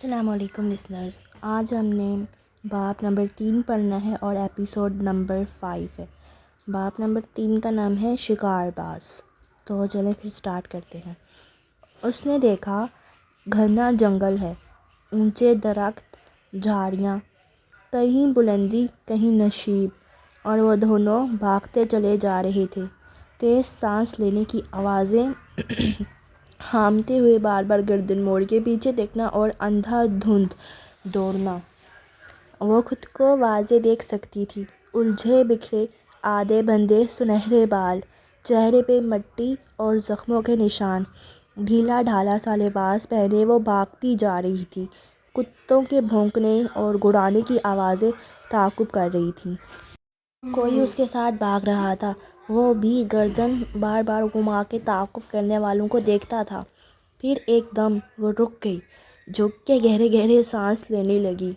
السلام علیکم لسنرز، آج ہم نے باب نمبر 3 پڑھنا ہے اور ایپیسوڈ نمبر 5 ہے۔ باب نمبر 3 کا نام ہے شکار باز۔ تو چلیں پھر سٹارٹ کرتے ہیں۔ اس نے دیکھا گھنا جنگل ہے، اونچے درخت، جھاڑیاں، کہیں بلندی کہیں نشیب، اور وہ دونوں بھاگتے چلے جا رہے تھے۔ تیز سانس لینے کی آوازیں، ہامتے ہوئے بار بار گردن موڑ کے پیچھے دیکھنا اور اندھا دھند دوڑنا۔ وہ خود کو واضح دیکھ سکتی تھی، الجھے بکھرے آدھے بندھے سنہرے بال، چہرے پہ مٹی اور زخموں کے نشان، ڈھیلا ڈھالا سا لباس پہنے وہ بھاگتی جا رہی تھی۔ کتوں کے بھونکنے اور گڑانے کی آوازیں تعاقب کر رہی تھیں۔ کوئی اس کے ساتھ بھاگ رہا تھا، وہ بھی گردن بار بار گھما کے تعاقب کرنے والوں کو دیکھتا تھا۔ پھر ایک دم وہ رک گئی، جھک کے گہرے گہرے سانس لینے لگی۔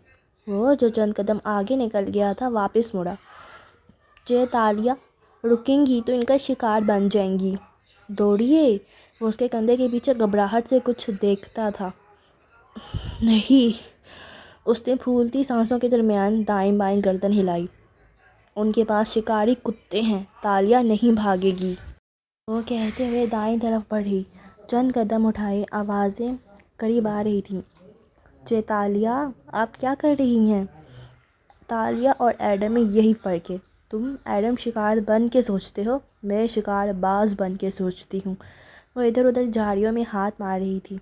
وہ جو چند قدم آگے نکل گیا تھا واپس مڑا۔ چیتالیہ، رکیں گی تو ان کا شکار بن جائیں گی۔ دوڑیے۔ وہ اس کے کندھے کے پیچھے گھبراہٹ سے کچھ دیکھتا تھا۔ نہیں۔ اس نے پھولتی سانسوں کے درمیان دائیں بائیں گردن ہلائی۔ ان کے پاس شکاری کتے ہیں، تالیہ نہیں بھاگے گی۔ وہ کہتے ہوئے دائیں طرف بڑھی، چند قدم اٹھائے، آوازیں قریب آ رہی تھیں۔ چیتالیہ، آپ کیا کر رہی ہیں؟ تالیہ اور ایڈم میں یہی فرق ہے، تم ایڈم شکار بن کے سوچتے ہو، میں شکار باز بن کے سوچتی ہوں۔ وہ ادھر ادھر جھاڑیوں میں ہاتھ مار رہی تھی۔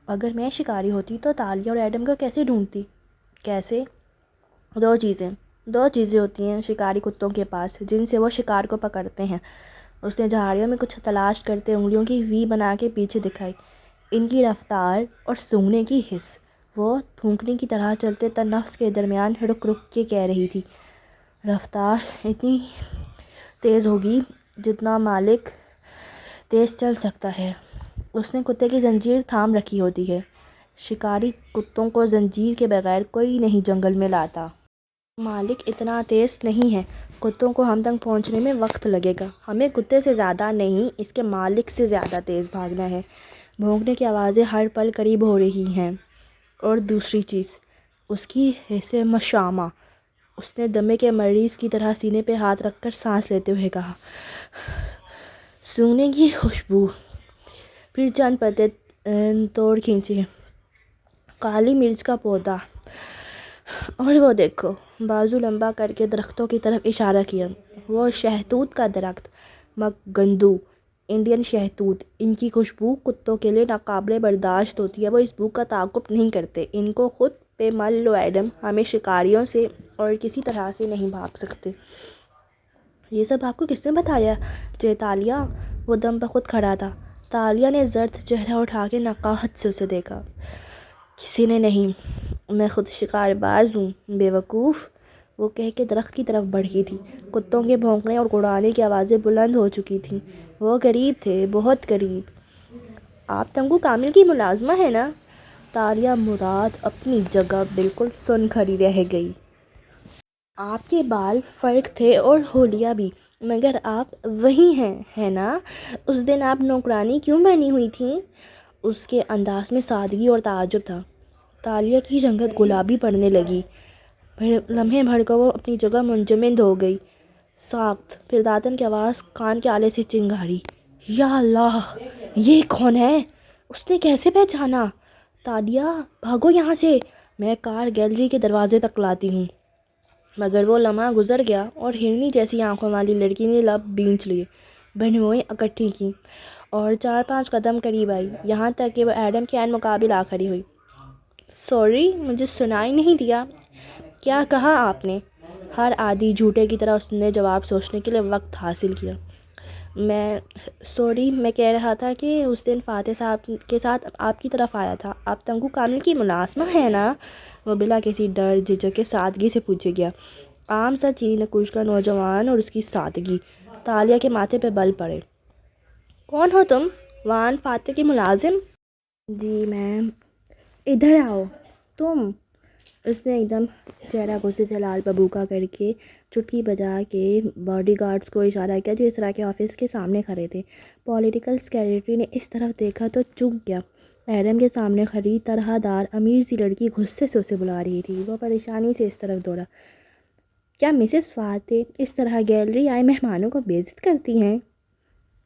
اگر میں شکاری ہوتی تو تالیہ اور ایڈم کو کیسے ڈھونڈتی؟ کیسے؟ دو چیزیں ہوتی ہیں شکاری کتوں کے پاس جن سے وہ شکار کو پکڑتے ہیں۔ اس نے جھاڑیوں میں کچھ تلاش کرتے انگلیوں کی وی بنا کے پیچھے دکھائی۔ ان کی رفتار اور سونگھنے کی حس۔ وہ تھونکنے کی طرح چلتے تنفس کے درمیان رک رک کے کہہ رہی تھی، رفتار اتنی تیز ہوگی جتنا مالک تیز چل سکتا ہے۔ اس نے کتے کی زنجیر تھام رکھی ہوتی ہے۔ شکاری کتوں کو زنجیر کے بغیر کوئی نہیں جنگل میں لاتا۔ مالک اتنا تیز نہیں ہے، کتوں کو ہم تک پہنچنے میں وقت لگے گا۔ ہمیں کتے سے زیادہ نہیں، اس کے مالک سے زیادہ تیز بھاگنا ہے۔ بھونکنے کی آوازیں ہر پل قریب ہو رہی ہیں۔ اور دوسری چیز، اس کی حس مشامہ۔ اس نے دمے کے مریض کی طرح سینے پہ ہاتھ رکھ کر سانس لیتے ہوئے کہا، سونگھنے کی خوشبو۔ پھر چند پتے توڑ کھینچے، کالی مرچ کا پودا، اور وہ دیکھو، بازو لمبا کر کے درختوں کی طرف اشارہ کیا۔ وہ شہتوت کا درخت، مکگندو، انڈین شہتوت۔ ان کی خوشبو کتوں کے لیے ناقابل برداشت ہوتی ہے۔ وہ اس بو کا تعاقب نہیں کرتے۔ ان کو خود پہ مل لو ایڈم، ہمیں شکاریوں سے اور کسی طرح سے نہیں بھاگ سکتے۔ یہ سب آپ کو کس نے بتایا؟ چیتالیہ، وہ دم بخود کھڑا تھا۔ تالیہ نے زرد چہرہ اٹھا کے نقاہت سے اسے دیکھا۔ کسی نے نہیں، میں خود شکار باز ہوں، بے وقوف۔ وہ کہہ کے درخت کی طرف بڑھی تھی۔ کتوں کے بھونکنے اور گڑانے کی آوازیں بلند ہو چکی تھیں۔ وہ قریب تھے، بہت قریب۔ آپ تنگو کامل کی ملازمہ ہیں نا؟ تالیہ مراد اپنی جگہ بالکل سن کھڑی رہ گئی۔ آپ کے بال فرق تھے اور حلیہ بھی، مگر آپ وہی ہیں، ہے نا؟ اس دن آپ نوکرانی کیوں بنی ہوئی تھیں؟ اس کے انداز میں سادگی اور تعجب تھا۔ تالیہ کی رنگت گلابی پڑنے لگی۔ لمحے بھر کو وہ اپنی جگہ منجمد ہو گئی۔ ساخت، پھر دادن کی آواز کان کے آلے سے چنگھاڑی، یا اللہ، یہ کون ہے؟ اس نے کیسے پہچانا؟ تالیہ، بھاگو یہاں سے، میں کار گیلری کے دروازے تک لاتی ہوں۔ مگر وہ لمحہ گزر گیا اور ہرنی جیسی آنکھوں والی لڑکی نے لب بھینچ لیے، بھنویں اکٹھی کیں اور 4-5 قدم قریب آئی، یہاں تک کہ وہ ایڈم کے عین مقابل آ کھڑی ہوئی۔ سوری، مجھے سنائی نہیں دیا۔ کیا کہا آپ نے؟ ہر عادی جھوٹے کی طرح اس نے جواب سوچنے کے لیے وقت حاصل کیا۔ میں کہہ رہا تھا کہ اس دن فاتح صاحب کے ساتھ آپ کی طرف آیا تھا۔ آپ تنگو کامل کی ملازمہ ہیں نا؟ وہ بلا کسی ڈر جھجک کے سادگی سے پوچھے گیا۔ عام سا چینی نکوش کا نوجوان اور اس کی سادگی۔ تالیہ کے ماتھے پہ بل پڑے۔ کون ہو تم؟ وان فاتح کی ملازم؟ جی میم۔ ادھر آؤ۔ تم؟ اس نے ایک دم چہرہ غصے سے لال ببوکا کر کے چٹکی بجا کے باڈی گارڈز کو اشارہ کیا جو اس طرح کے آفس کے سامنے کھڑے تھے۔ پولیٹیکل سیکریٹری نے اس طرف دیکھا تو چونک گیا۔ ایڈم کے سامنے کھڑی طرح دار امیر سی لڑکی غصے سے اسے بلا رہی تھی۔ وہ پریشانی سے اس طرف دوڑا۔ کیا مسز فاتح اس طرح گیلری آئے مہمانوں کو بے عزت کرتی ہیں؟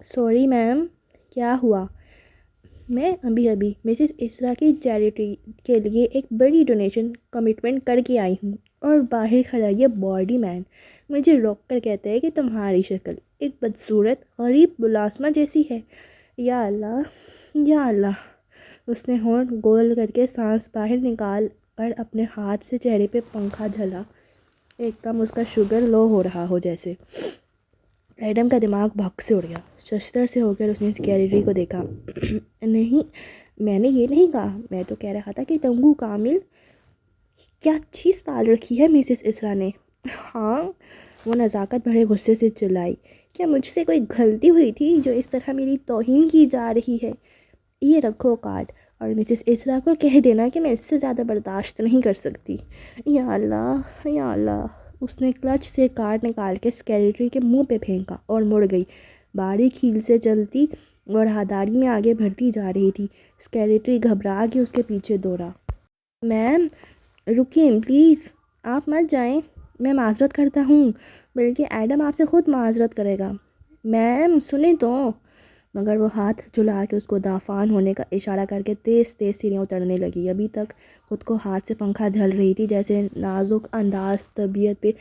سوری میم، کیا ہوا؟ میں ابھی مسز اسرا کی چیریٹی کے لیے ایک بڑی ڈونیشن کمٹمنٹ کر کے آئی ہوں، اور باہر کھڑا یہ باڈی مین مجھے روک کر کہتا ہے کہ تمہاری شکل ایک بدصورت غریب ملازمہ جیسی ہے۔ یا اللہ، یا اللہ! اس نے ہونٹ گول کر کے سانس باہر نکال کر اپنے ہاتھ سے چہرے پہ پنکھا جھلا۔ ایک دم اس کا شوگر لو ہو رہا ہو جیسے۔ ایڈم کا دماغ بھگ سے اڑ گیا۔ ششتر سے ہو کر اس نے سیکریٹری کو دیکھا۔ نہیں، میں نے یہ نہیں کہا، میں تو کہہ رہا تھا کہ تنگو کامل کیا چیز پال رکھی ہے مسز اسرا نے۔ ہاں، وہ نزاکت بھرے غصے سے چلائی۔ کیا مجھ سے کوئی غلطی ہوئی تھی جو اس طرح میری توہین کی جا رہی ہے؟ یہ رکھو کارڈ، اور مسز اسرا کو کہہ دینا کہ میں اس سے زیادہ برداشت نہیں کر سکتی۔ یا اللہ، یا اللہ! اس نے کلچ سے کارڈ نکال کے سیکریٹری کے منہ پہ پھینکا اور مڑ گئی۔ باریک ہیل سے چلتی اور ہاداری میں آگے بڑھتی جا رہی تھی۔ سیکریٹری گھبرا کے اس کے پیچھے دوڑا۔ میم رکیں پلیز، آپ مت جائیں، میں معذرت کرتا ہوں، بلکہ ایڈم آپ سے خود معذرت کرے گا۔ میم سنیں تو! مگر وہ ہاتھ جھلا کے اس کو دافعان ہونے کا اشارہ کر کے تیز تیز سیڑھیاں اترنے لگی۔ ابھی تک خود کو ہاتھ سے پنکھا جھل رہی تھی جیسے نازک انداز طبیعت پہ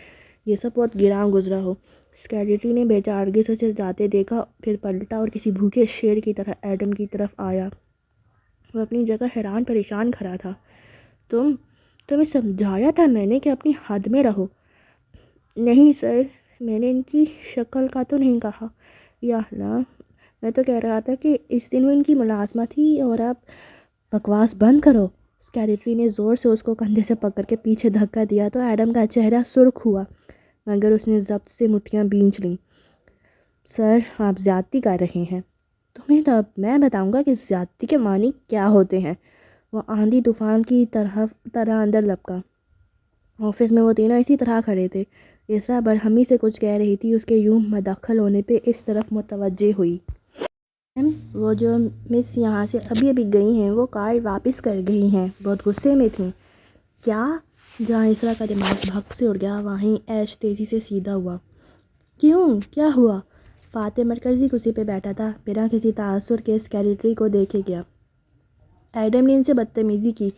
یہ سب بہت گراں گزرا ہو۔ سیکریٹری نے بے چارگی سے اسے جاتے دیکھا، پھر پلٹا اور کسی بھوکے شیر کی طرح ایڈم کی طرف آیا۔ وہ اپنی جگہ حیران پریشان کھڑا تھا۔ تمہیں سمجھایا تھا میں نے کہ اپنی حد میں رہو۔ نہیں سر، میں نے ان کی شکل کا تو نہیں کہا۔ یا اللہ، میں تو کہہ رہا تھا کہ اس دن وہ ان کی ملازمہ تھی، اور آپ بکواس بند کرو۔ سیکریٹری نے زور سے اس کو کندھے سے پکڑ کے پیچھے دھکا دیا تو ایڈم کا چہرہ سرخ ہوا، مگر اس نے ضبط سے مٹھیاں بھینچ لیں۔ سر، آپ زیادتی کر رہے ہیں۔ تمہیں تو اب میں بتاؤں گا کہ زیادتی کے معنی کیا ہوتے ہیں۔ وہ آندھی طوفان کی طرح اندر لپکا۔ آفس میں وہ تینوں اسی طرح کھڑے تھے۔ اسرا برہمی سے کچھ کہہ رہی تھی، اس کے یوں مداخل ہونے پہ اس طرف متوجہ ہوئی۔ وہ جو مس یہاں سے ابھی گئی ہیں وہ کارڈ واپس کر گئی ہیں، بہت غصے میں تھیں۔ کیا؟ جہاں اسرا کا دماغ بھگ سے اڑ گیا وہیں ایش تیزی سے سیدھا ہوا۔ کیوں؟ کیا ہوا؟ فاتح مرکزی کرسی پہ بیٹھا تھا، بنا کسی تاثر کے سیکریٹری کو دیکھے گیا۔ ایڈم نے ان سے بدتمیزی کی،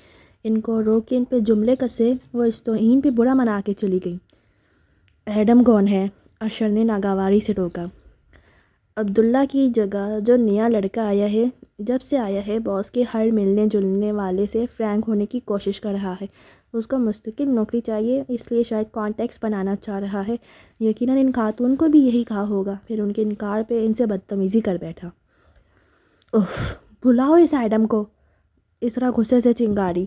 ان کو روک کے ان پہ جملے کسے، وہ اس توہین پہ برا منا کے چلی گئی۔ ایڈم کون ہے؟ اشر نے ناگواری سے ٹوکا۔ عبداللہ کی جگہ جو نیا لڑکا آیا ہے، جب سے آیا ہے باس کے ہر ملنے جلنے والے سے فرینک ہونے کی کوشش کر رہا ہے۔ اس کو مستقل نوکری چاہیے، اس لیے شاید کانٹیکٹس بنانا چاہ رہا ہے۔ یقیناً ان خاتون کو بھی یہی کہا ہوگا، پھر ان کے انکار پہ ان سے بدتمیزی کر بیٹھا۔ اف، بلاؤ اس ایڈم کو! اسرا غصے سے چنگاری۔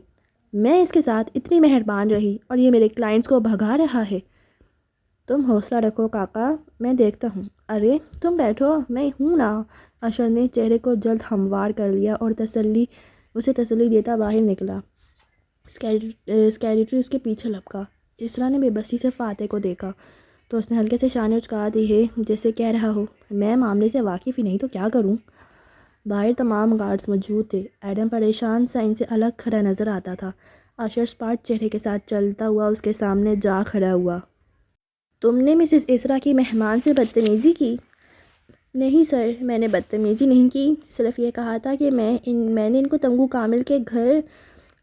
میں اس کے ساتھ اتنی مہربان رہی اور یہ میرے کلائنٹس کو بھگا رہا ہے۔ تم حوصلہ رکھو کاکا، میں دیکھتا ہوں۔ ارے تم بیٹھو، میں ہوں نا۔ اشر نے چہرے کو جلد ہموار کر لیا اور اسے تسلی دیتا باہر نکلا۔ سیکریٹری اس کے پیچھے لپکا۔ اسرا نے بے بسی سے فاتح کو دیکھا تو اس نے ہلکے سے شانے اچکا دیے جیسے کہہ رہا ہو، میں معاملے سے واقف ہی نہیں تو کیا کروں۔ باہر تمام گارڈز موجود تھے۔ ایڈم پریشان سا ان سے الگ کھڑا نظر آتا تھا۔ اشر اسپاٹ چہرے کے ساتھ چلتا ہوا اس کے سامنے جا کھڑا ہوا۔ تم نے مسز اسرا کی مہمان سے بدتمیزی کی؟ نہیں سر، میں نے بدتمیزی نہیں کی، صرف یہ کہا تھا کہ میں نے ان کو تنگو کامل کے گھر۔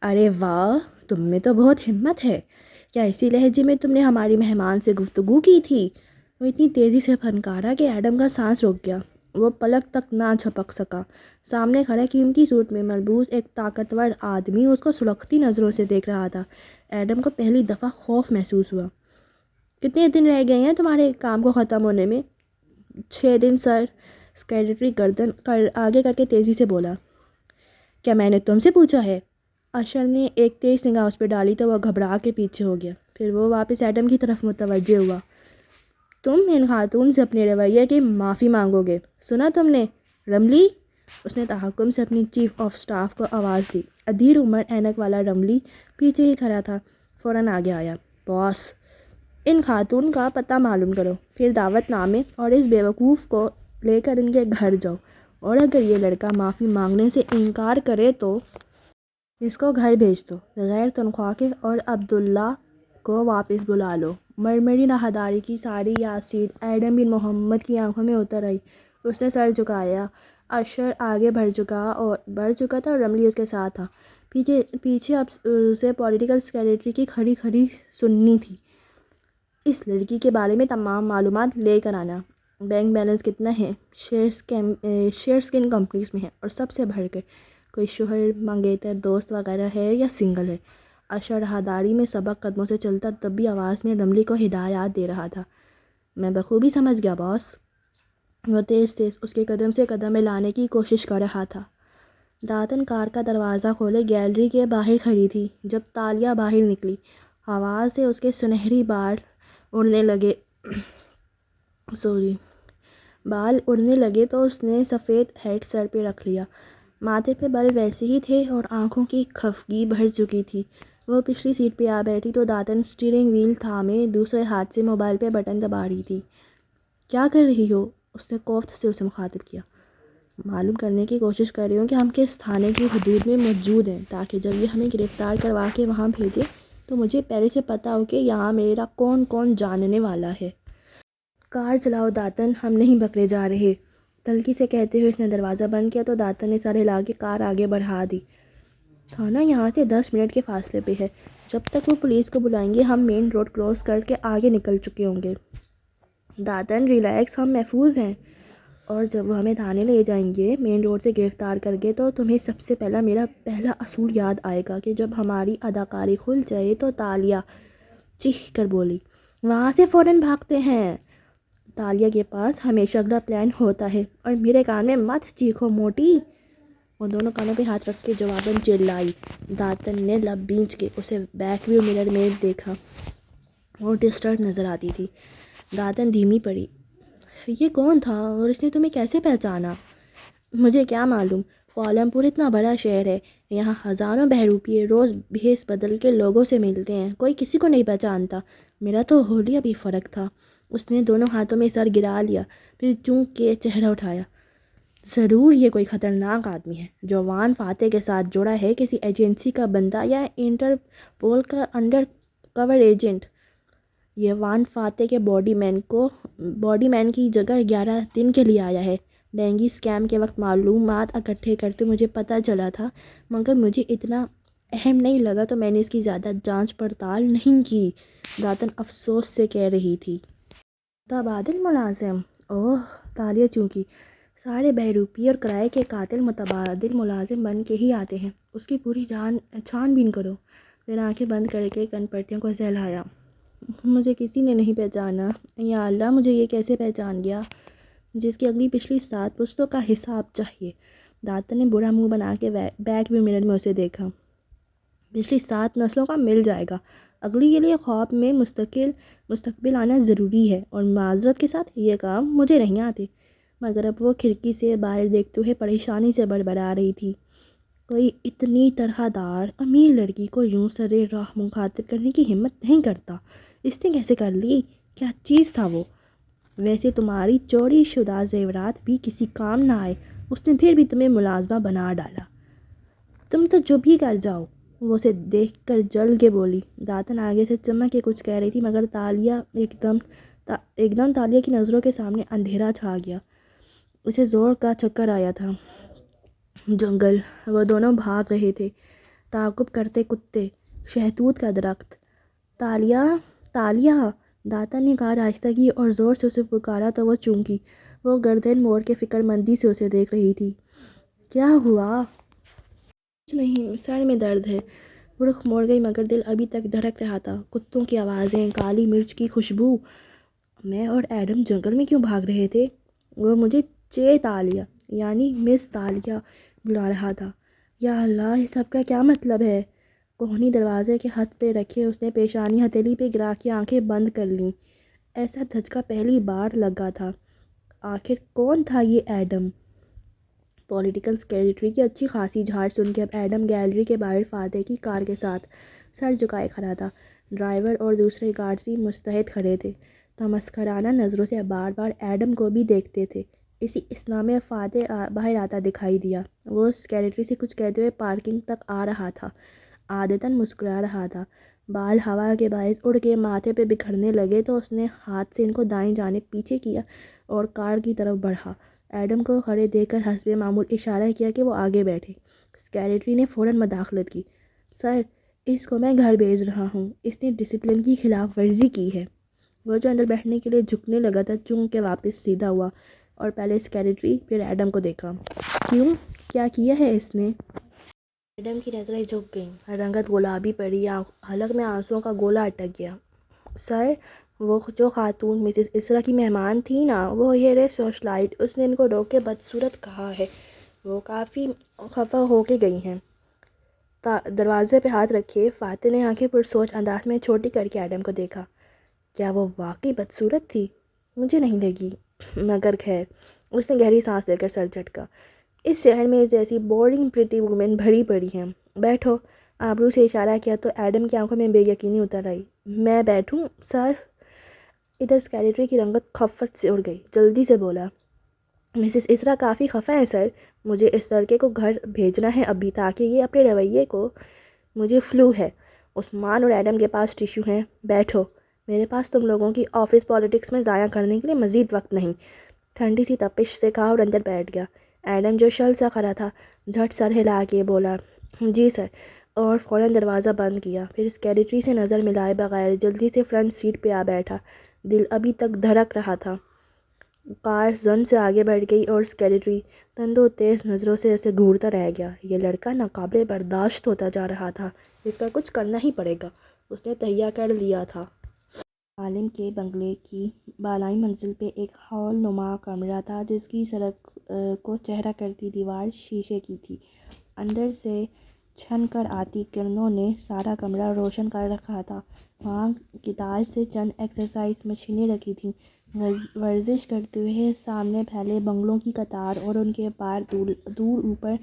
ارے واہ، تم میں تو بہت ہمت ہے۔ کیا اسی لہجے میں تم نے ہماری مہمان سے گفتگو کی تھی؟ وہ اتنی تیزی سے پھنکارا کہ ایڈم کا سانس رک گیا۔ وہ پلک تک نہ جھپک سکا۔ سامنے کھڑا قیمتی سوٹ میں ملبوس ایک طاقتور آدمی اس کو سلگتی نظروں سے دیکھ رہا تھا۔ ایڈم کو پہلی دفعہ خوف محسوس ہوا۔ کتنے دن رہ گئے ہیں تمہارے کام کو ختم ہونے میں؟ 6 دن سر، سیکریٹری گردن آگے کر کے تیزی سے بولا۔ کیا میں نے تم سے پوچھا ہے؟ اشر نے ایک تیز نگاہ اس پہ ڈالی تو وہ گھبرا کے پیچھے ہو گیا، پھر وہ واپس ایڈم کی طرف متوجہ ہوا۔ تم ان خاتون سے اپنے رویے کی معافی مانگو گے، سنا تم نے؟ رملی! اس نے تحکم سے اپنی چیف آف سٹاف کو آواز دی۔ ادھیر عمر اینک والا رملی پیچھے ہی کھڑا تھا، فوراً آگے آیا۔ باس، ان خاتون کا پتہ معلوم کرو، پھر دعوت نامے اور اس بیوقوف کو لے کر ان کے گھر جاؤ اور اگر یہ لڑکا معافی مانگنے سے انکار کرے تو اس کو گھر بھیج دو بغیر تنخواہ کے اور عبداللہ کو واپس بلا لو۔ مرمری راہداری کی ساری یاسین ایڈم بن محمد کی آنکھوں میں اتر آئی۔ اس نے سر جھکایا۔ اشر آگے بڑھ چکا تھا اور رملی اس کے ساتھ تھا۔ پیچھے اب اسے پولیٹیکل سیکریٹری کی کھڑی کھڑی سننی تھی۔ اس لڑکی کے بارے میں تمام معلومات لے کر آنا۔ بینک بیلنس کتنا ہے، شیئرز کن کمپنیز میں ہیں، اور سب سے بڑھ کر کوئی شوہر، منگیتر، دوست وغیرہ ہے یا سنگل ہے۔ اشر راہداری میں سبق قدموں سے چلتا تب بھی آواز میں رملی کو ہدایات دے رہا تھا۔ میں بخوبی سمجھ گیا باس۔ وہ تیز اس کے قدم سے قدم ملانے کی کوشش کر رہا تھا۔ داتن کار کا دروازہ کھولے گیلری کے باہر کھڑی تھی جب تالیہ باہر نکلی۔ ہوا سے اس کے سنہری بال اڑنے لگے تو اس نے سفید ہیٹ سر پہ رکھ لیا۔ ماتھے پہ بال ویسے ہی تھے اور آنکھوں کی خفگی بڑھ چکی تھی۔ وہ پچھلی سیٹ پہ آ بیٹھی تو داتن اسٹیئرنگ وہیل تھامے دوسرے ہاتھ سے موبائل پہ بٹن دبا رہی تھی۔ کیا کر رہی ہو؟ اس نے کوفت سے اسے مخاطب کیا۔ معلوم کرنے کی کوشش کر رہی ہوں کہ ہم کس تھانے کی حدود میں موجود ہیں تاکہ جب یہ ہمیں گرفتار کروا کے وہاں بھیجے تو مجھے پہلے سے پتہ ہو کہ یہاں میرا کون کون جاننے والا ہے۔ کار چلاؤ داتن، ہم نہیں پکڑے جا رہے۔ تلخی سے کہتے ہوئے اس نے دروازہ بند کیا تو داتن نے سر ہلا کے کار آگے بڑھا دی۔ تھانہ یہاں سے 10 منٹ کے فاصلے پہ ہے۔ جب تک وہ پولیس کو بلائیں گے ہم مین روڈ کراس کر کے آگے نکل چکے ہوں گے۔ داتن ریلیکس، ہم محفوظ ہیں، اور جب وہ ہمیں تھانے لے جائیں گے مین روڈ سے گرفتار کر کے تو تمہیں سب سے پہلا میرا پہلا اصول یاد آئے گا کہ جب ہماری اداکاری کھل جائے تو تالیہ چیخ کر بولی، وہاں سے فوراً بھاگتے ہیں۔ تالیہ کے پاس ہمیشہ اگلا پلان ہوتا ہے، اور میرے کان میں مت چیخو موٹی۔ وہ دونوں کانوں پہ ہاتھ رکھ کے جواباً چلائی۔ داتن نے لب بھینچ کے اسے بیک ویو مرر میں دیکھا۔ وہ ڈسٹرب نظر آتی تھی۔ داتن دھیمی پڑی۔ یہ کون تھا اور اس نے تمہیں کیسے پہچانا؟ مجھے کیا معلوم، کوالالمپور اتنا بڑا شہر ہے، یہاں ہزاروں بہروپیے روز بھیس بدل کے لوگوں سے ملتے ہیں، کوئی کسی کو نہیں پہچانتا۔ میرا تو حلیہ بھی فرق تھا۔ اس نے دونوں ہاتھوں میں سر گرا لیا، پھر چونک کے چہرہ اٹھایا۔ ضرور یہ کوئی خطرناک آدمی ہے جو وان فاتح کے ساتھ جڑا ہے، کسی ایجنسی کا بندہ یا انٹرپول کا انڈر کور ایجنٹ۔ یہ وان فاتح کے باڈی مین کی جگہ 11 دن کے لیے آیا ہے۔ ڈینگی اسکیم کے وقت معلومات اکٹھے کرتے مجھے پتہ چلا تھا، مگر مجھے اتنا اہم نہیں لگا تو میں نے اس کی زیادہ جانچ پڑتال نہیں کی۔ داتن افسوس سے کہہ رہی تھی۔ متبادل ملازم؟ اوہ، تالیہ چونکی۔ سارے بہروپیے اور کرائے کے قاتل متبادل ملازم بن کے ہی آتے ہیں۔ اس کی پوری چھان بین کرو۔ پھر آنکھیں بند کر کے کن پٹیوں کو سہلایا۔ مجھے کسی نے نہیں پہچانا۔ یا اللہ، مجھے یہ کیسے پہچان گیا؟ جس کی اگلی پچھلی 7 پشتوں کا حساب چاہیے۔ داتن نے برا منہ بنا کے بیک ویو مرر میں اسے دیکھا۔ پچھلی 7 نسلوں کا مل جائے گا۔ اگلی کے لیے خواب میں مستقبل آنا ضروری ہے، اور معذرت کے ساتھ یہ کام مجھے نہیں آتے۔ مگر اب وہ کھڑکی سے باہر دیکھتے ہوئے پریشانی سے بڑبڑا رہی تھی۔ کوئی اتنی طرح دار امیر لڑکی کو یوں سرِ راہ مخاطب کرنے کی ہمت نہیں کرتا۔ اس نے کیسے کر لی؟ کیا چیز تھا وہ؟ ویسے تمہاری چوری شدہ زیورات بھی کسی کام نہ آئے، اس نے پھر بھی تمہیں ملازمہ بنا ڈالا۔ تم تو چپ ہی کر جاؤ۔ وہ اسے دیکھ کر جل کے بولی۔ داتن آگے سے چمک کے کچھ کہہ رہی تھی مگر ایک دم تالیہ کی نظروں کے سامنے اندھیرا چھا گیا۔ اسے زور کا چکر آیا تھا۔ جنگل، وہ دونوں بھاگ رہے تھے، تعاقب کرتے کتے، شہتوت کا درخت۔ تالیہ! داتن نے کار آہستہ کی اور زور سے اسے پکارا تو وہ چونکی۔ وہ گردن موڑ کے فکر مندی سے اسے دیکھ رہی تھی۔ کیا ہوا؟ کچھ نہیں، سر میں درد ہے۔ وہ رخ موڑ گئی مگر دل ابھی تک دھڑک رہا تھا۔ کتوں کی آوازیں، کالی مرچ کی خوشبو۔ میں اور ایڈم جنگل میں کیوں بھاگ رہے تھے؟ وہ مجھے تالیہ یعنی مس تالیہ بلا رہا تھا۔ یا اللہ، اس سب کا کیا مطلب ہے؟ کوہنی دروازے کے ہتھ پہ رکھے اس نے پیشانی ہتھیلی پہ گرا کے آنکھیں بند کر لیں۔ ایسا دھچکا پہلی بار لگا تھا۔ آخر کون تھا یہ ایڈم؟ پولیٹیکل سیکریٹری کی اچھی خاصی جھاڑ سن کے اب ایڈم گیلری کے باہر فاتح کی کار کے ساتھ سر جھکائے کھڑا تھا۔ ڈرائیور اور دوسرے گارڈز بھی مستعد کھڑے تھے، تمسخرانہ نظروں سے بار بار ایڈم کو بھی دیکھتے تھے۔ اسی اسنا میں فاتح باہر آتا دکھائی دیا۔ وہ سیکریٹری سے کچھ کہتے ہوئے پارکنگ تک آ رہا تھا، عادتاً مسکرا رہا تھا۔ بال ہوا کے باعث اڑ کے ماتھے پہ بکھرنے لگے تو اس نے ہاتھ سے ان کو دائیں جانب پیچھے کیا اور کار کی طرف بڑھا۔ ایڈم کو کھڑے دیکھ کر حسب معمول اشارہ کیا کہ وہ آگے بیٹھے۔ سیکریٹری نے فوراً مداخلت کی، سر اس کو میں گھر بھیج رہا ہوں، اس نے ڈسپلن کی خلاف ورزی کی ہے۔ وہ جو اندر بیٹھنے کے لیے جھکنے لگا تھا چونک کے واپس سیدھا ہوا اور پہلے سیکریٹری پھر ایڈم کو دیکھا۔ کیوں؟ کیا کیا ہے اس نے؟ ایڈم کی نظریں جھک گئیں، رنگت گلابی پڑی، حلق میں آنسوؤں کا گولا اٹک گیا۔ سر وہ جو خاتون مسز اسرا کی مہمان تھی نا، وہ یہ رہے سرچ لائٹ، اس نے ان کو روک کے بدصورت کہا ہے۔ وہ کافی خفا ہو کے گئی ہیں۔ دروازے پہ ہاتھ رکھے فاتح نے آنکھیں پرسوچ انداز میں چھوٹی کر کے ایڈم کو دیکھا۔ کیا وہ واقعی بدصورت تھی؟ مجھے نہیں لگی، مگر خیر۔ اس نے گہری سانس لے کر سر جھٹکا۔ اس شہر میں جیسی بورنگ پریٹی وومن بھری پڑی ہیں۔ بیٹھو۔ آبرو سے اشارہ کیا تو ایڈم کی آنکھوں میں بے یقینی اتر آئی۔ میں بیٹھوں سر؟ ادھر سیکریٹری کی رنگت خفت سے اڑ گئی، جلدی سے بولا، مسز اسرا کافی خفا ہے سر، مجھے اس لڑکے کو گھر بھیجنا ہے ابھی تاکہ یہ اپنے رویے کو، مجھے فلو ہے۔ عثمان اور ایڈم کے پاس ٹیشو ہیں، بیٹھو، میرے پاس تم لوگوں کی آفس پالیٹکس میں ضائع کرنے کے لیے مزید وقت نہیں۔ ٹھنڈی سی تپش سے کہا اور اندر بیٹھ گیا۔ ایڈم جو شل سا کھڑا تھا جھٹ سر ہلا کے بولا، جی سر، اور فوراً دروازہ بند کیا۔ پھر سیکریٹری سے نظر ملائے بغیر جلدی سے فرنٹ سیٹ پہ آ بیٹھا۔ دل ابھی تک دھڑک رہا تھا۔ کار زن سے آگے بڑھ گئی اور سیکریٹری تندو تیز نظروں سے اسے گھورتا رہ گیا۔ یہ لڑکا ناقابل برداشت ہوتا جا رہا تھا، اس کا کچھ کرنا ہی پڑے گا، اس نے تہیہ کر لیا تھا۔ عالم کے بنگلے کی بالائی منزل پہ ایک ہال نما کمرہ تھا جس کی سڑک کو چہرہ کرتی دیوار شیشے کی تھی۔ اندر سے چھن کر آتی کرنوں نے سارا کمرہ روشن کر رکھا تھا۔ وہاں قطار سے چند ایکسرسائز مشینیں رکھی تھیں، ورزش کرتے ہوئے سامنے پھیلے بنگلوں کی قطار، اور ان کے پار دور اوپر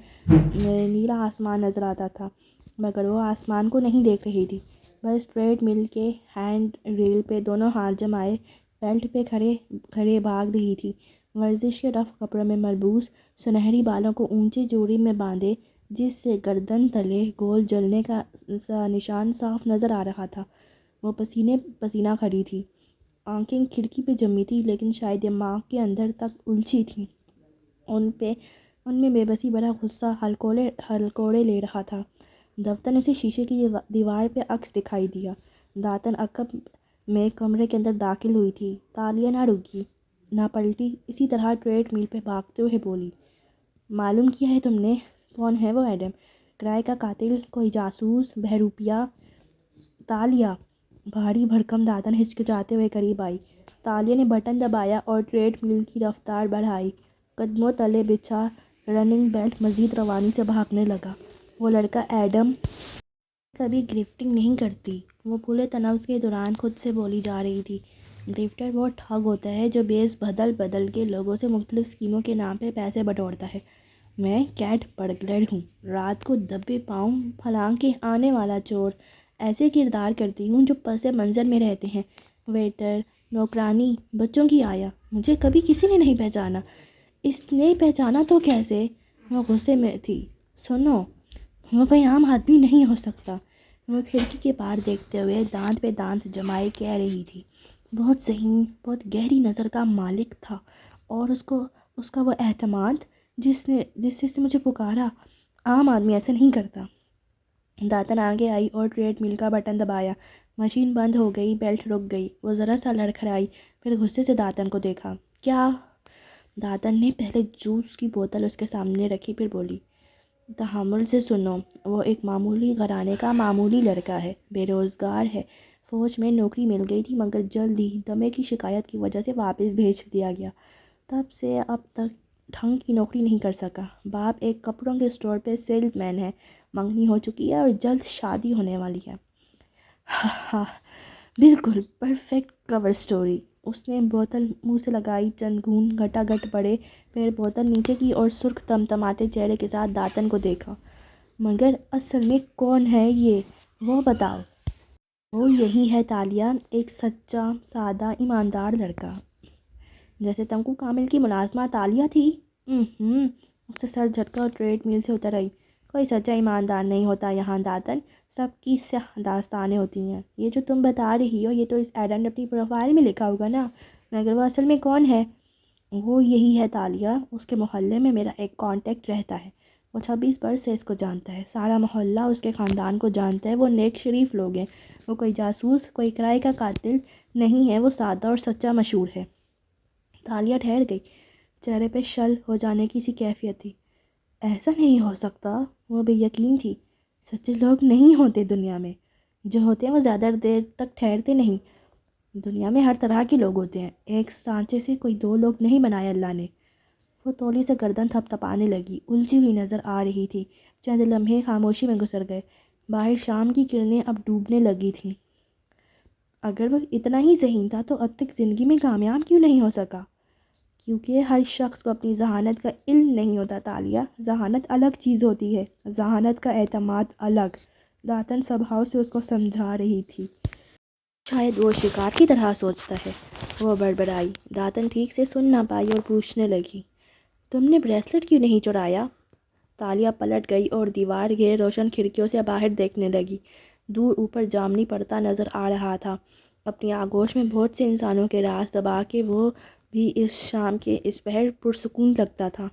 نیلا آسمان نظر آتا تھا، مگر وہ آسمان کو نہیں دیکھ رہی تھی، بس ٹریڈ مل کے ہینڈ ریل پہ دونوں ہاتھ جمائے بیلٹ پہ کھڑے بھاگ رہی تھی۔ ورزش کے رف کپڑوں میں ملبوس، سنہری بالوں کو اونچی جوڑی میں باندھے جس سے گردن تلے گول جلنے کا نشان صاف نظر آ رہا تھا، وہ پسینے پسینہ کھڑی تھی۔ آنکھیں کھڑکی پہ جمی تھی لیکن شاید دماغ کے اندر تک الجھی تھیں۔ ان میں بے بسی بھرا غصہ ہلکوڑے لے رہا تھا۔ دفتر اسے شیشے کی دیوار پہ عکس دکھائی دیا۔ داتن عقب میں کمرے کے اندر داخل ہوئی تھی۔ تالیہ نہ رکی، نہ پلٹی، اسی طرح ٹریڈ مل پہ بھاگتے ہوئے بولی، معلوم کیا ہے تم نے؟ کون ہے وہ ایڈم؟ کرائے کا قاتل؟ کوئی جاسوس؟ بہروپیہ؟ تالیہ! بھاری بھرکم داتن ہچکچاتے ہوئے قریب آئی۔ تالیہ نے بٹن دبایا اور ٹریڈ مل کی رفتار بڑھائی۔ قدموں تلے بچھا رننگ بیلٹ مزید روانی سے بھاگنے لگا۔ وہ لڑکا ایڈم کبھی گرفٹنگ نہیں کرتی، وہ پورے تنفس کے دوران خود سے بولی جا رہی تھی۔ گرفٹر وہ ٹھگ ہوتا ہے جو بیس بدل کے لوگوں سے مختلف اسکیموں کے نام پہ پیسے بٹورتا ہے۔ میں کیٹ برگلر ہوں، رات کو دبے پاؤں پھلانگ کے آنے والا چور۔ ایسے کردار کرتی ہوں جو پس منظر میں رہتے ہیں، ویٹر، نوکرانی، بچوں کی آیا۔ مجھے کبھی کسی نے نہیں پہچانا۔ اس نے پہچانا تو کیسے؟ وہ غصے میں تھی۔ سنو، وہ کوئی عام آدمی نہیں ہو سکتا، وہ کھڑکی کے پار دیکھتے ہوئے دانت پہ دانت جمائے کہہ رہی تھی۔ بہت ذہین، بہت گہری نظر کا مالک تھا، اور اس کا وہ اعتماد جس سے اس نے مجھے پکارا، عام آدمی ایسے نہیں کرتا۔ داتن آگے آئی اور ٹریڈ مل کا بٹن دبایا۔ مشین بند ہو گئی، بیلٹ رک گئی۔ وہ ذرا سا لڑکھڑائی، پھر غصے سے داتن کو دیکھا۔ کیا؟ داتن نے پہلے جوس کی بوتل اس کے سامنے رکھی، پھر بولی، تحمل سے سنو، وہ ایک معمولی گھرانے کا معمولی لڑکا ہے، بے روزگار ہے، فوج میں نوکری مل گئی تھی مگر جلد ہی دمے کی شکایت کی وجہ سے واپس بھیج دیا گیا، تب سے اب تک ڈھنگ کی نوکری نہیں کر سکا۔ باپ ایک کپڑوں کے اسٹور پہ سیلز مین ہے، منگنی ہو چکی ہے اور جلد شادی ہونے والی ہے۔ ہاں، بالکل پرفیکٹ کور سٹوری۔ اس نے بوتل منہ سے لگائی، چند گھونٹ گھٹا گھٹ پڑے، پھر بوتل نیچے کی اور سرخ تمتماتے چہرے کے ساتھ داتن کو دیکھا۔ مگر اصل میں کون ہے یہ؟ وہ بتاؤ۔ وہ یہی ہے تالیہ، ایک سچا، سادہ، ایماندار لڑکا۔ جیسے تنکو کامل کی ملازمہ تالیہ تھی۔ اس سے سر جھٹکا اور ٹریڈ میل سے اتر آئی۔ کوئی سچا ایماندار نہیں ہوتا یہاں داتن، سب کی سیاہ داستانیں ہوتی ہیں۔ یہ جو تم بتا رہی ہو یہ تو اس آئیڈینٹی پروفائل میں لکھا ہوگا نا، مگر وہ اصل میں کون ہے؟ وہ یہی ہے تالیہ، اس کے محلے میں میرا ایک کانٹیکٹ رہتا ہے، وہ 26 برس سے اس کو جانتا ہے، سارا محلہ اس کے خاندان کو جانتا ہے، وہ نیک شریف لوگ ہیں، وہ کوئی جاسوس کوئی کرائے کا قاتل نہیں ہے، وہ سادہ اور سچا مشہور ہے۔ تالیہ ٹھہر گئی، چہرے پہ شل ہو جانے کی سی کیفیت تھی۔ ایسا نہیں ہو سکتا، وہ بے یقین تھی۔ سچے لوگ نہیں ہوتے دنیا میں، جو ہوتے ہیں وہ زیادہ دیر تک ٹھہرتے نہیں۔ دنیا میں ہر طرح کے لوگ ہوتے ہیں، ایک سانچے سے کوئی دو لوگ نہیں بنائے اللہ نے۔ وہ تولی سے گردن تھپ تھپانے لگی، الجھی ہوئی نظر آ رہی تھی۔ چند لمحے خاموشی میں گزر گئے، باہر شام کی کرنیں اب ڈوبنے لگی تھیں۔ اگر وہ اتنا ہی ذہین تھا تو اب تک زندگی میں کامیاب کیوں نہیں ہو سکا؟ کیونکہ ہر شخص کو اپنی ذہانت کا علم نہیں ہوتا تالیہ، ذہانت الگ چیز ہوتی ہے، ذہانت کا اعتماد الگ۔ داتن سبھاؤ سے اس کو سمجھا رہی تھی۔ شاید وہ شکار کی طرح سوچتا ہے، وہ بڑبڑائی۔ داتن ٹھیک سے سن نہ پائی اور پوچھنے لگی، تم نے بریسلٹ کیوں نہیں چرایا؟ تالیہ پلٹ گئی اور دیوار گھیرے روشن کھڑکیوں سے باہر دیکھنے لگی۔ دور اوپر جامنی پڑتا نظر آ رہا تھا، اپنی آغوش میں بہت سے انسانوں کے راز دبا کے وہ بھی اس شام کے اس پہر پرسکون لگتا تھا۔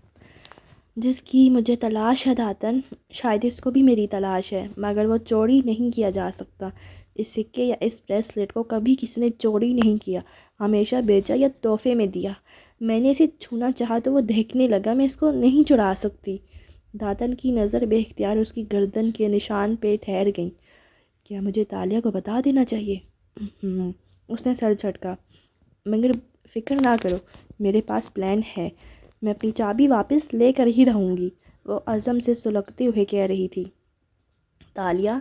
جس کی مجھے تلاش ہے داتن، شاید اس کو بھی میری تلاش ہے، مگر وہ چوری نہیں کیا جا سکتا۔ اس سکے یا اس بریسلٹ کو کبھی کسی نے چوری نہیں کیا، ہمیشہ بیچا یا تحفے میں دیا۔ میں نے اسے چھونا چاہا تو وہ دہکنے لگا، میں اس کو نہیں چرا سکتی۔ داتن کی نظر بے اختیار اس کی گردن کے نشان پہ ٹھہر گئی۔ کیا مجھے تالیہ کو بتا دینا چاہیے؟ اس نے سر جھٹکا۔ مگر فکر نہ کرو، میرے پاس پلان ہے، میں اپنی چابی واپس لے کر ہی رہوں گی، وہ عزم سے سلگتے ہوئے کہہ رہی تھی۔ تالیہ،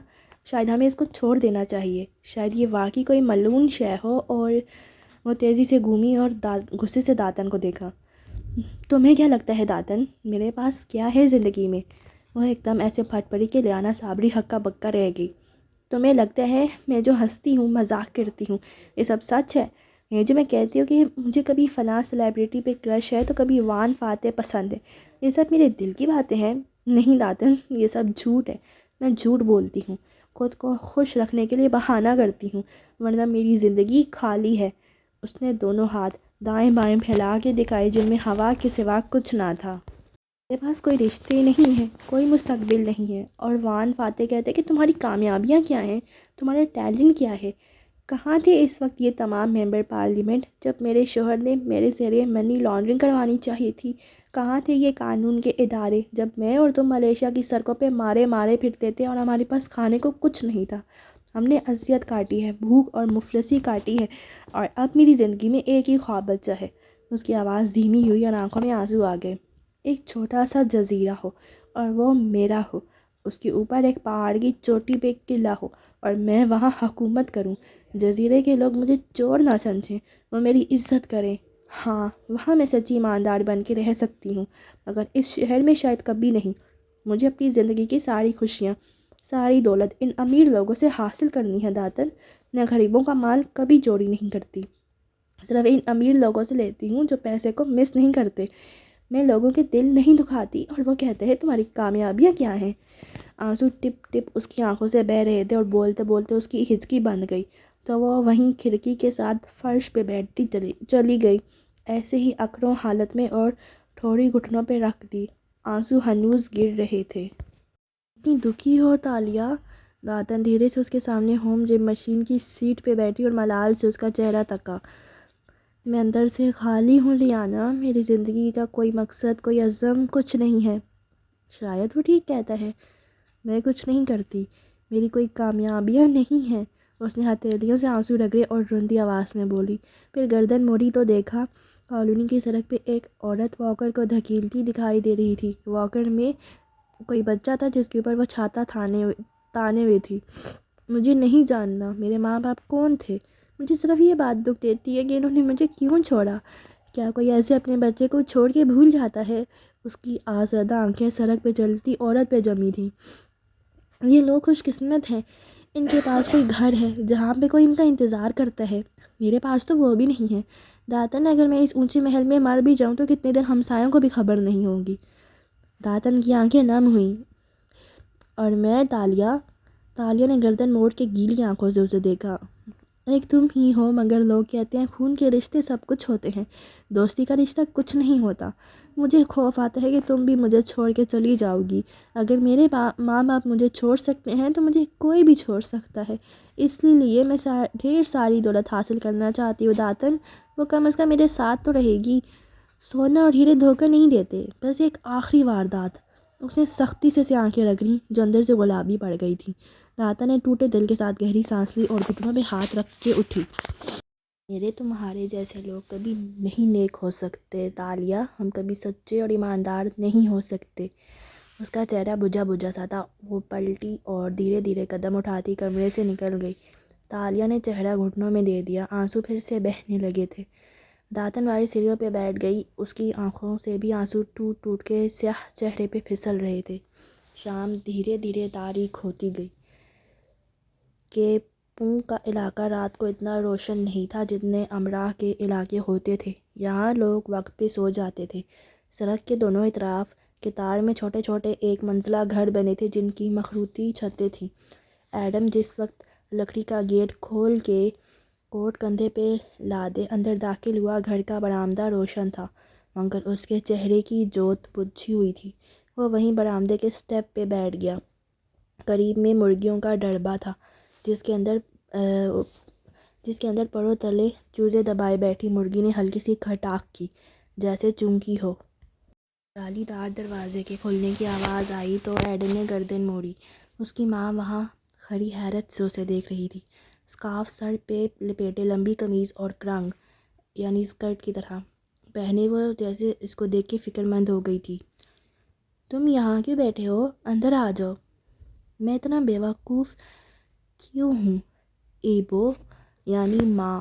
شاید ہمیں اس کو چھوڑ دینا چاہیے، شاید یہ واقعی کوئی ملعون شے ہو۔ اور وہ تیزی سے گھومی اور غصے سے داتن کو دیکھا۔ تمہیں کیا لگتا ہے داتن، میرے پاس کیا ہے زندگی میں؟ وہ ایک دم ایسے پھٹ پڑی کہ لیانا صابری ہکا بکا رہ گئی۔ تمہیں لگتا ہے میں جو ہنستی ہوں، مذاق کرتی ہوں، یہ سب سچ ہے؟ یہ جو میں کہتی ہوں کہ مجھے کبھی فلاں سیلیبریٹی پہ کرش ہے تو کبھی وان فاتح پسند ہے، یہ سب میرے دل کی باتیں ہیں؟ نہیں داتن، یہ سب جھوٹ ہے، میں جھوٹ بولتی ہوں، خود کو خوش رکھنے کے لیے بہانہ کرتی ہوں، ورنہ میری زندگی خالی ہے۔ اس نے دونوں ہاتھ دائیں بائیں پھیلا کے دکھائے جن میں ہوا کے سوا کچھ نہ تھا۔ میرے پاس کوئی رشتے نہیں ہیں، کوئی مستقبل نہیں ہے، اور وان فاتح کہتے کہ تمہاری کامیابیاں کیا ہیں، تمہارا ٹیلنٹ کیا ہے؟ کہاں تھے اس وقت یہ تمام ممبر پارلیمنٹ جب میرے شوہر نے میرے ذریعے منی لانڈرنگ کروانی چاہیے تھی؟ کہاں تھے یہ قانون کے ادارے جب میں اور تم ملیشیا کی سڑکوں پہ مارے مارے پھرتے تھے اور ہمارے پاس کھانے کو کچھ نہیں تھا؟ ہم نے اذیت کاٹی ہے، بھوک اور مفلسی کاٹی ہے، اور اب میری زندگی میں ایک ہی خواب بچا ہے۔ اس کی آواز دھیمی ہوئی اور آنکھوں میں آنسو آ گئے۔ ایک چھوٹا سا جزیرہ ہو اور وہ میرا ہو، اس کے اوپر ایک پہاڑ کی چوٹی پہ ایک قلعہ ہو اور میں وہاں حکومت کروں، جزیرے کے لوگ مجھے چور نہ سمجھیں، وہ میری عزت کریں۔ ہاں، وہاں میں سچی ایماندار بن کے رہ سکتی ہوں، مگر اس شہر میں شاید کبھی نہیں۔ مجھے اپنی زندگی کی ساری خوشیاں، ساری دولت ان امیر لوگوں سے حاصل کرنی ہے داتن، میں غریبوں کا مال کبھی چوری نہیں کرتی، صرف ان امیر لوگوں سے لیتی ہوں جو پیسے کو مس نہیں کرتے۔ میں لوگوں کے دل نہیں دکھاتی، اور وہ کہتے ہیں تمہاری کامیابیاں کیا ہیں؟ آنسو ٹپ ٹپ اس کی آنکھوں سے بہہ رہے تھے اور بولتے بولتے اس کی ہچکی بند گئی تو وہ وہیں کھڑکی کے ساتھ فرش پہ بیٹھتی چلی گئی، ایسے ہی اکڑوں حالت میں، اور تھوڑی گھٹنوں پہ رکھ دی، آنسو ہنوز گر رہے تھے۔ اتنی دکھی ہو تالیہ؟ داتن دھیرے سے اس کے سامنے ہوم جم مشین کی سیٹ پہ بیٹھی اور ملال سے اس کا چہرہ تکا۔ میں اندر سے خالی ہوں لیانا، میری زندگی کا کوئی مقصد، کوئی عزم، کچھ نہیں ہے۔ شاید وہ ٹھیک کہتا ہے، میں کچھ نہیں کرتی، میری کوئی کامیابیاں نہیں ہیں۔ اس نے ہتھیلیوں سے آنسو رگڑے اور روندی آواز میں بولی، پھر گردن موڑی تو دیکھا کالونی کی سڑک پہ ایک عورت واکر کو دھکیلتی دکھائی دے رہی تھی۔ واکر میں کوئی بچہ تھا جس کے اوپر وہ چھاتا تانے ہوئے تھی۔ مجھے نہیں جاننا میرے ماں باپ کون تھے، مجھے صرف یہ بات دکھ دیتی ہے کہ انہوں نے مجھے کیوں چھوڑا۔ کیا کوئی ایسے اپنے بچے کو چھوڑ کے بھول جاتا ہے؟ اس کی آزردہ آنکھیں سڑک پہ چلتی عورت پہ جمی تھیں۔ یہ لوگ خوش قسمت ہیں، ان کے پاس کوئی گھر ہے جہاں پہ کوئی ان کا انتظار کرتا ہے، میرے پاس تو وہ بھی نہیں ہے۔ داتن اگر میں اس اونچے محل میں مر بھی جاؤں تو کتنے دن ہمسایوں کو بھی خبر نہیں ہوگی۔ داتن کی آنکھیں نم ہوئیں اور میں تالیہ نے گردن موڑ کے گیلی آنکھوں سے اسے دیکھا۔ ایک تم ہی ہو، مگر لوگ کہتے ہیں خون کے رشتے سب کچھ ہوتے ہیں، دوستی کا رشتہ کچھ نہیں ہوتا۔ مجھے خوف آتا ہے کہ تم بھی مجھے چھوڑ کے چلی جاؤ گی۔ اگر میرے ماں باپ مجھے چھوڑ سکتے ہیں تو مجھے کوئی بھی چھوڑ سکتا ہے، اس لیے میں ڈھیر ساری دولت حاصل کرنا چاہتی ہوں داتن۔ وہ کم از کم میرے ساتھ تو رہے گی۔ سونا اور ہیرے دھوکہ نہیں دیتے، بس ایک آخری واردات۔ اس نے سختی سے آنکھیں رگڑیں جو اندر سے گلابی پڑ گئی تھیں۔ داتن نے ٹوٹے دل کے ساتھ گہری سانس لی اور گھٹنوں پہ ہاتھ رکھ کے اٹھی۔ میرے تمہارے جیسے لوگ کبھی نہیں نیک ہو سکتے تالیہ، ہم کبھی سچے اور ایماندار نہیں ہو سکتے۔ اس کا چہرہ بجھا بجھا سا تھا۔ وہ پلٹی اور دھیرے دھیرے قدم اٹھاتی کمرے سے نکل گئی۔ تالیہ نے چہرہ گھٹنوں میں دے دیا، آنسو پھر سے بہنے لگے تھے۔ داتن والی سیڑھیوں پہ بیٹھ گئی، اس کی آنکھوں سے بھی آنسو ٹوٹ ٹوٹ کے سیاہ چہرے پہ پھسل رہے تھے۔ شام دھیرے دھیرے تاریک ہوتی گئی۔ کہ پوں کا علاقہ رات کو اتنا روشن نہیں تھا جتنے امراء کے علاقے ہوتے تھے۔ یہاں لوگ وقت پہ سو جاتے تھے۔ سڑک کے دونوں اطراف قطار میں چھوٹے چھوٹے ایک منزلہ گھر بنے تھے جن کی مخروطی چھتیں تھیں۔ ایڈم جس وقت لکڑی کا گیٹ کھول کے کوٹ کندھے پہ لادے اندر داخل ہوا، گھر کا برآمدہ روشن تھا مگر اس کے چہرے کی جوت بجھی ہوئی تھی۔ وہ وہیں برآمدے کے سٹیپ پہ بیٹھ گیا۔ قریب میں مرغیوں کا ڈڑبہ تھا جس کے اندر پروں تلے چوزے دبائے بیٹھی مرغی نے ہلکی سی کھٹاک کی جیسے چونکی ہو۔ جالی دار دروازے کے کھلنے کی آواز آئی تو ایڈم نے گردن موڑی۔ اس کی ماں وہاں کھڑی حیرت سے اسے دیکھ رہی تھی، اسکارف سر پہ لپیٹے، لمبی قمیض اور کرنگ یعنی اسکرٹ کی طرح پہنے، وہ جیسے اس کو دیکھ کے فکر مند ہو گئی تھی۔ تم یہاں کیوں بیٹھے ہو؟ اندر آ جاؤ۔ میں اتنا بے وقوف کیوں ہوں؟ ایبو یعنی ماں،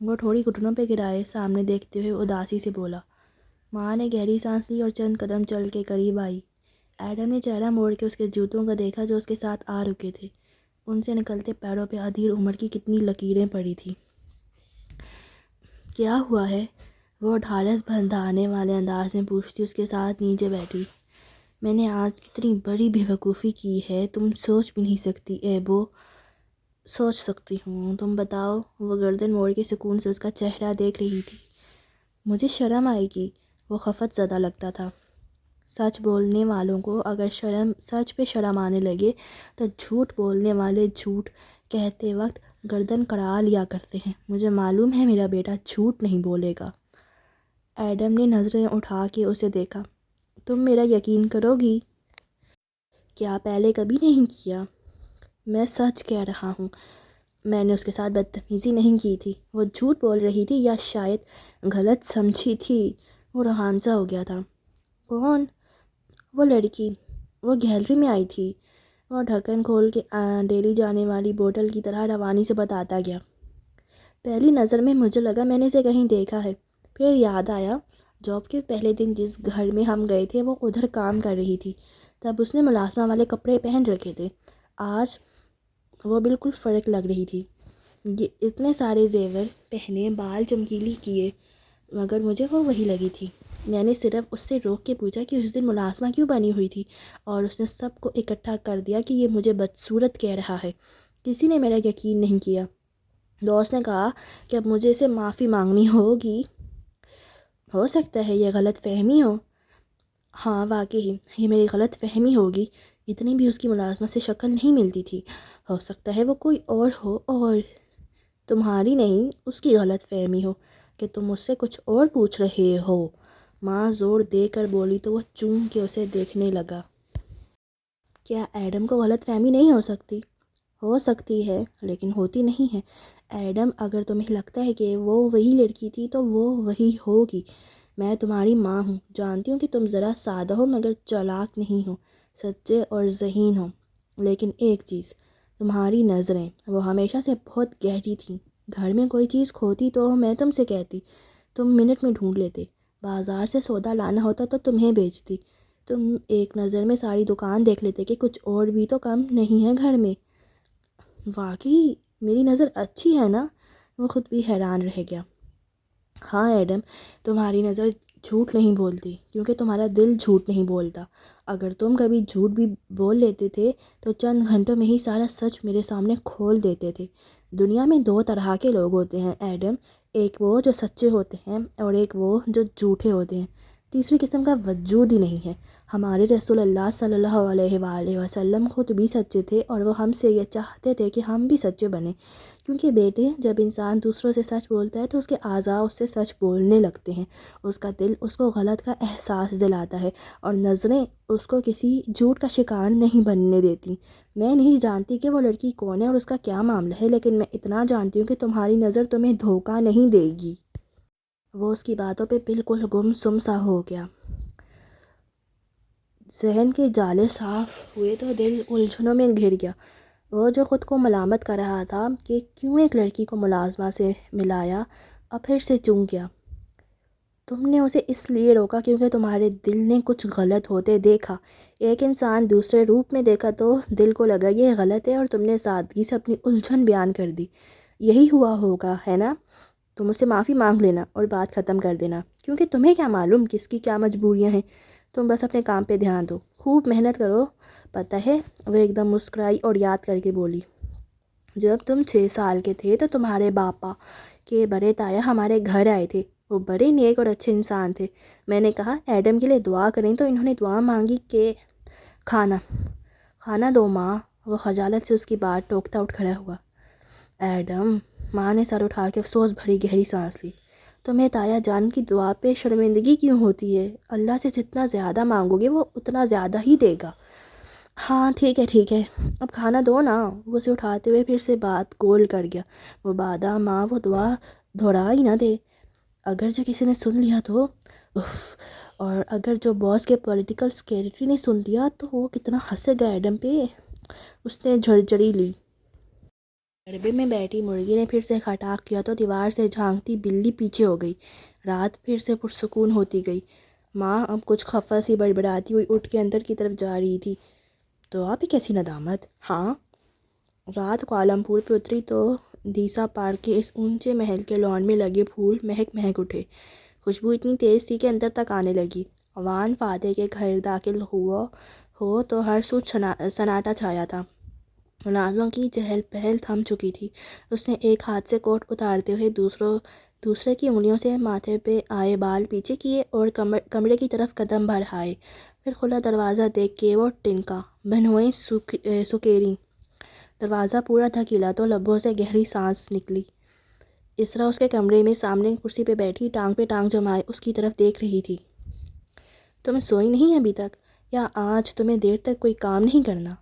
وہ تھوڑی گھٹنوں پہ گرائے سامنے دیکھتے ہوئے اداسی سے بولا۔ ماں نے گہری سانس لی اور چند قدم چل کے قریب آئی۔ ایڈم نے چہرہ موڑ کے اس کے جوتوں کو دیکھا جو اس کے ساتھ آ رکے تھے۔ ان سے نکلتے پیروں پہ ادھیر عمر کی کتنی لکیریں پڑی تھیں۔ کیا ہوا ہے؟ وہ ڈھارس بندھانے والے انداز میں پوچھتی اس کے ساتھ نیچے بیٹھی۔ میں نے آج کتنی بڑی بے وقوفی کی ہے، تم سوچ بھی نہیں سکتی ایبو۔ سوچ سکتی ہوں، تم بتاؤ۔ وہ گردن موڑ کے سکون سے اس کا چہرہ دیکھ رہی تھی۔ مجھے شرم آئے گی، وہ خفت زدہ لگتا تھا۔ سچ بولنے والوں کو اگر سچ پہ شرم آنے لگے تو جھوٹ بولنے والے جھوٹ کہتے وقت گردن کڑا لیا کرتے ہیں۔ مجھے معلوم ہے میرا بیٹا جھوٹ نہیں بولے گا۔ ایڈم نے نظریں اٹھا کے اسے دیکھا۔ تم میرا یقین کرو گی؟ کیا پہلے کبھی نہیں کیا؟ میں سچ کہہ رہا ہوں، میں نے اس کے ساتھ بدتمیزی نہیں کی تھی۔ وہ جھوٹ بول رہی تھی یا شاید غلط سمجھی تھی۔ وہ روحان سا ہو گیا تھا۔ کون؟ وہ لڑکی، وہ گیلری میں آئی تھی۔ وہ ڈھکن کھول کے ڈیلی جانے والی بوتل کی طرح روانی سے بتاتا گیا۔ پہلی نظر میں مجھے لگا میں نے اسے کہیں دیکھا ہے، پھر یاد آیا جاب کے پہلے دن جس گھر میں ہم گئے تھے وہ ادھر کام کر رہی تھی، تب اس نے ملازمہ والے کپڑے پہن رکھے تھے۔ آج وہ بالکل فرق لگ رہی تھی، اتنے سارے زیور پہنے، بال چمکیلی کیے، مگر مجھے وہ وہی لگی تھی۔ میں نے صرف اس سے روک کے پوچھا کہ اس دن ملازمہ کیوں بنی ہوئی تھی، اور اس نے سب کو اکٹھا کر دیا کہ یہ مجھے بدصورت کہہ رہا ہے۔ کسی نے میرا یقین نہیں کیا۔ دوست نے کہا کہ اب مجھے اسے معافی مانگنی ہوگی۔ ہو سکتا ہے یہ غلط فہمی ہو۔ ہاں واقعی یہ میری غلط فہمی ہوگی، اتنی بھی اس کی ملازمت سے شکل نہیں ملتی تھی۔ ہو سکتا ہے وہ کوئی اور ہو، اور تمہاری نہیں اس کی غلط فہمی ہو کہ تم اس سے کچھ اور پوچھ رہے ہو۔ ماں زور دے کر بولی تو وہ چون کے اسے دیکھنے لگا۔ کیا ایڈم کو غلط فہمی نہیں ہو سکتی؟ ہو سکتی ہے لیکن ہوتی نہیں ہے۔ ایڈم، اگر تمہیں لگتا ہے کہ وہ وہی لڑکی تھی تو وہ وہی ہوگی۔ میں تمہاری ماں ہوں، جانتی ہوں کہ تم ذرا سادہ ہو مگر چالاک نہیں ہو، سچے اور ذہین ہو۔ لیکن ایک چیز، تمہاری نظریں وہ ہمیشہ سے بہت گہری تھیں۔ گھر میں کوئی چیز کھوتی تو میں تم سے کہتی، تم منٹ میں ڈھونڈ لیتے۔ بازار سے سودا لانا ہوتا تو تمہیں بیچتی، تم ایک نظر میں ساری دکان دیکھ لیتے کہ کچھ اور بھی تو کم نہیں ہے گھر میں۔ واقعی میری نظر اچھی ہے نا؟ وہ خود بھی حیران رہ گیا۔ ہاں ایڈم، تمہاری نظر جھوٹ نہیں بولتی کیونکہ تمہارا دل جھوٹ نہیں بولتا۔ اگر تم کبھی جھوٹ بھی بول لیتے تھے تو چند گھنٹوں میں ہی سارا سچ میرے سامنے کھول دیتے تھے۔ دنیا میں دو طرح کے لوگ ہوتے ہیں ایڈم، ایک وہ جو سچے ہوتے ہیں اور ایک وہ جو جھوٹے ہوتے ہیں۔ تیسری قسم کا وجود ہی نہیں ہے۔ ہمارے رسول اللہ صلی اللہ علیہ وآلہ وسلم خود بھی سچے تھے اور وہ ہم سے یہ چاہتے تھے کہ ہم بھی سچے بنیں، کیونکہ بیٹے جب انسان دوسروں سے سچ بولتا ہے تو اس کے اعضاء اس سے سچ بولنے لگتے ہیں، اس کا دل اس کو غلط کا احساس دلاتا ہے اور نظریں اس کو کسی جھوٹ کا شکار نہیں بننے دیتی۔ میں نہیں جانتی کہ وہ لڑکی کون ہے اور اس کا کیا معاملہ ہے، لیکن میں اتنا جانتی ہوں کہ تمہاری نظر تمہیں دھوکہ نہیں دے گی۔ وہ اس کی باتوں پہ بالکل گم سم سا ہو گیا۔ ذہن کے جالے صاف ہوئے تو دل الجھنوں میں گھر گیا۔ وہ جو خود کو ملامت کر رہا تھا کہ کیوں ایک لڑکی کو ملازمہ سے ملایا، اب پھر سے چونک گیا۔ تم نے اسے اس لیے روکا کیونکہ تمہارے دل نے کچھ غلط ہوتے دیکھا۔ ایک انسان دوسرے روپ میں دیکھا تو دل کو لگا یہ غلط ہے اور تم نے سادگی سے اپنی الجھن بیان کر دی۔ یہی ہوا ہوگا، ہے نا؟ تم اسے معافی مانگ لینا اور بات ختم کر دینا، کیونکہ تمہیں کیا معلوم کس کی کیا مجبوریاں ہیں۔ تم بس اپنے کام پہ دھیان دو، خوب محنت کرو، پتہ ہے۔ وہ ایک دم مسکرائی اور یاد کر کے بولی، جب تم 6 سال کے تھے تو تمہارے باپا کے بڑے تایا ہمارے گھر آئے تھے۔ وہ بڑے نیک اور اچھے انسان تھے۔ میں نے کہا ایڈم کے لیے دعا کریں تو انہوں نے دعا مانگی کہ کھانا دو ماں۔ وہ خجالت سے اس کی بات ٹوکتا اٹھ کھڑا ہوا۔ ایڈم، ماں نے سر اٹھا کے افسوس بھری گہری سانس لی۔ تمہیں تایا جان کی دعا پہ شرمندگی کیوں ہوتی ہے؟ اللہ سے جتنا زیادہ مانگو گے وہ اتنا زیادہ ہی دے گا۔ ہاں ٹھیک ہے، اب کھانا دو نا۔ وہ اسے اٹھاتے ہوئے پھر سے بات گول کر گیا۔ مبادا ماں وہ دعا دہرا ہی نہ دے، اگر جو کسی نے سن لیا تو اف، اور اگر جو باس کے پولیٹیکل سیکریٹری نے سن لیا تو وہ کتنا ہنسے گا ایڈم پہ۔ اس نے جھڑجھڑی لی۔ ڈربے میں بیٹھی مرغی نے پھر سے کھٹاک کیا تو دیوار سے جھانکتی بلی پیچھے ہو گئی۔ رات پھر سے پرسکون ہوتی گئی۔ ماں اب کچھ خفا سی بڑبڑاتی ہوئی اٹھ کے اندر کی طرف جا رہی تھی۔ تو آپ ہی کیسی ندامت؟ ہاں، رات کوالالمپور پہ اتری تو دیسا پارک کے اس اونچے محل کے لان میں لگے پھول مہک مہک اٹھے۔ خوشبو اتنی تیز تھی کہ اندر تک آنے لگی۔ وان فاتح کے گھر داخل ہو تو ہر سو سناٹا چھایا تھا۔ ملازموں کی چہل پہل تھم چکی تھی۔ اس نے ایک ہاتھ سے کوٹ اتارتے ہوئے دوسرے کی انگلیوں سے ماتھے پہ آئے بال پیچھے کیے اور کمرے کی طرف قدم بڑھائے۔ پھر کھلا دروازہ دیکھ کے وہ ٹنکا، بہنوئی سکیری۔ دروازہ پورا دھکیلا تو لبوں سے گہری سانس نکلی۔ اسرا اس کے کمرے میں سامنے کرسی پہ بیٹھی ٹانگ پہ ٹانگ جمائے اس کی طرف دیکھ رہی تھی۔ تم سوئی نہیں ابھی تک، یا آج تمہیں دیر تک کوئی کام نہیں کرنا؟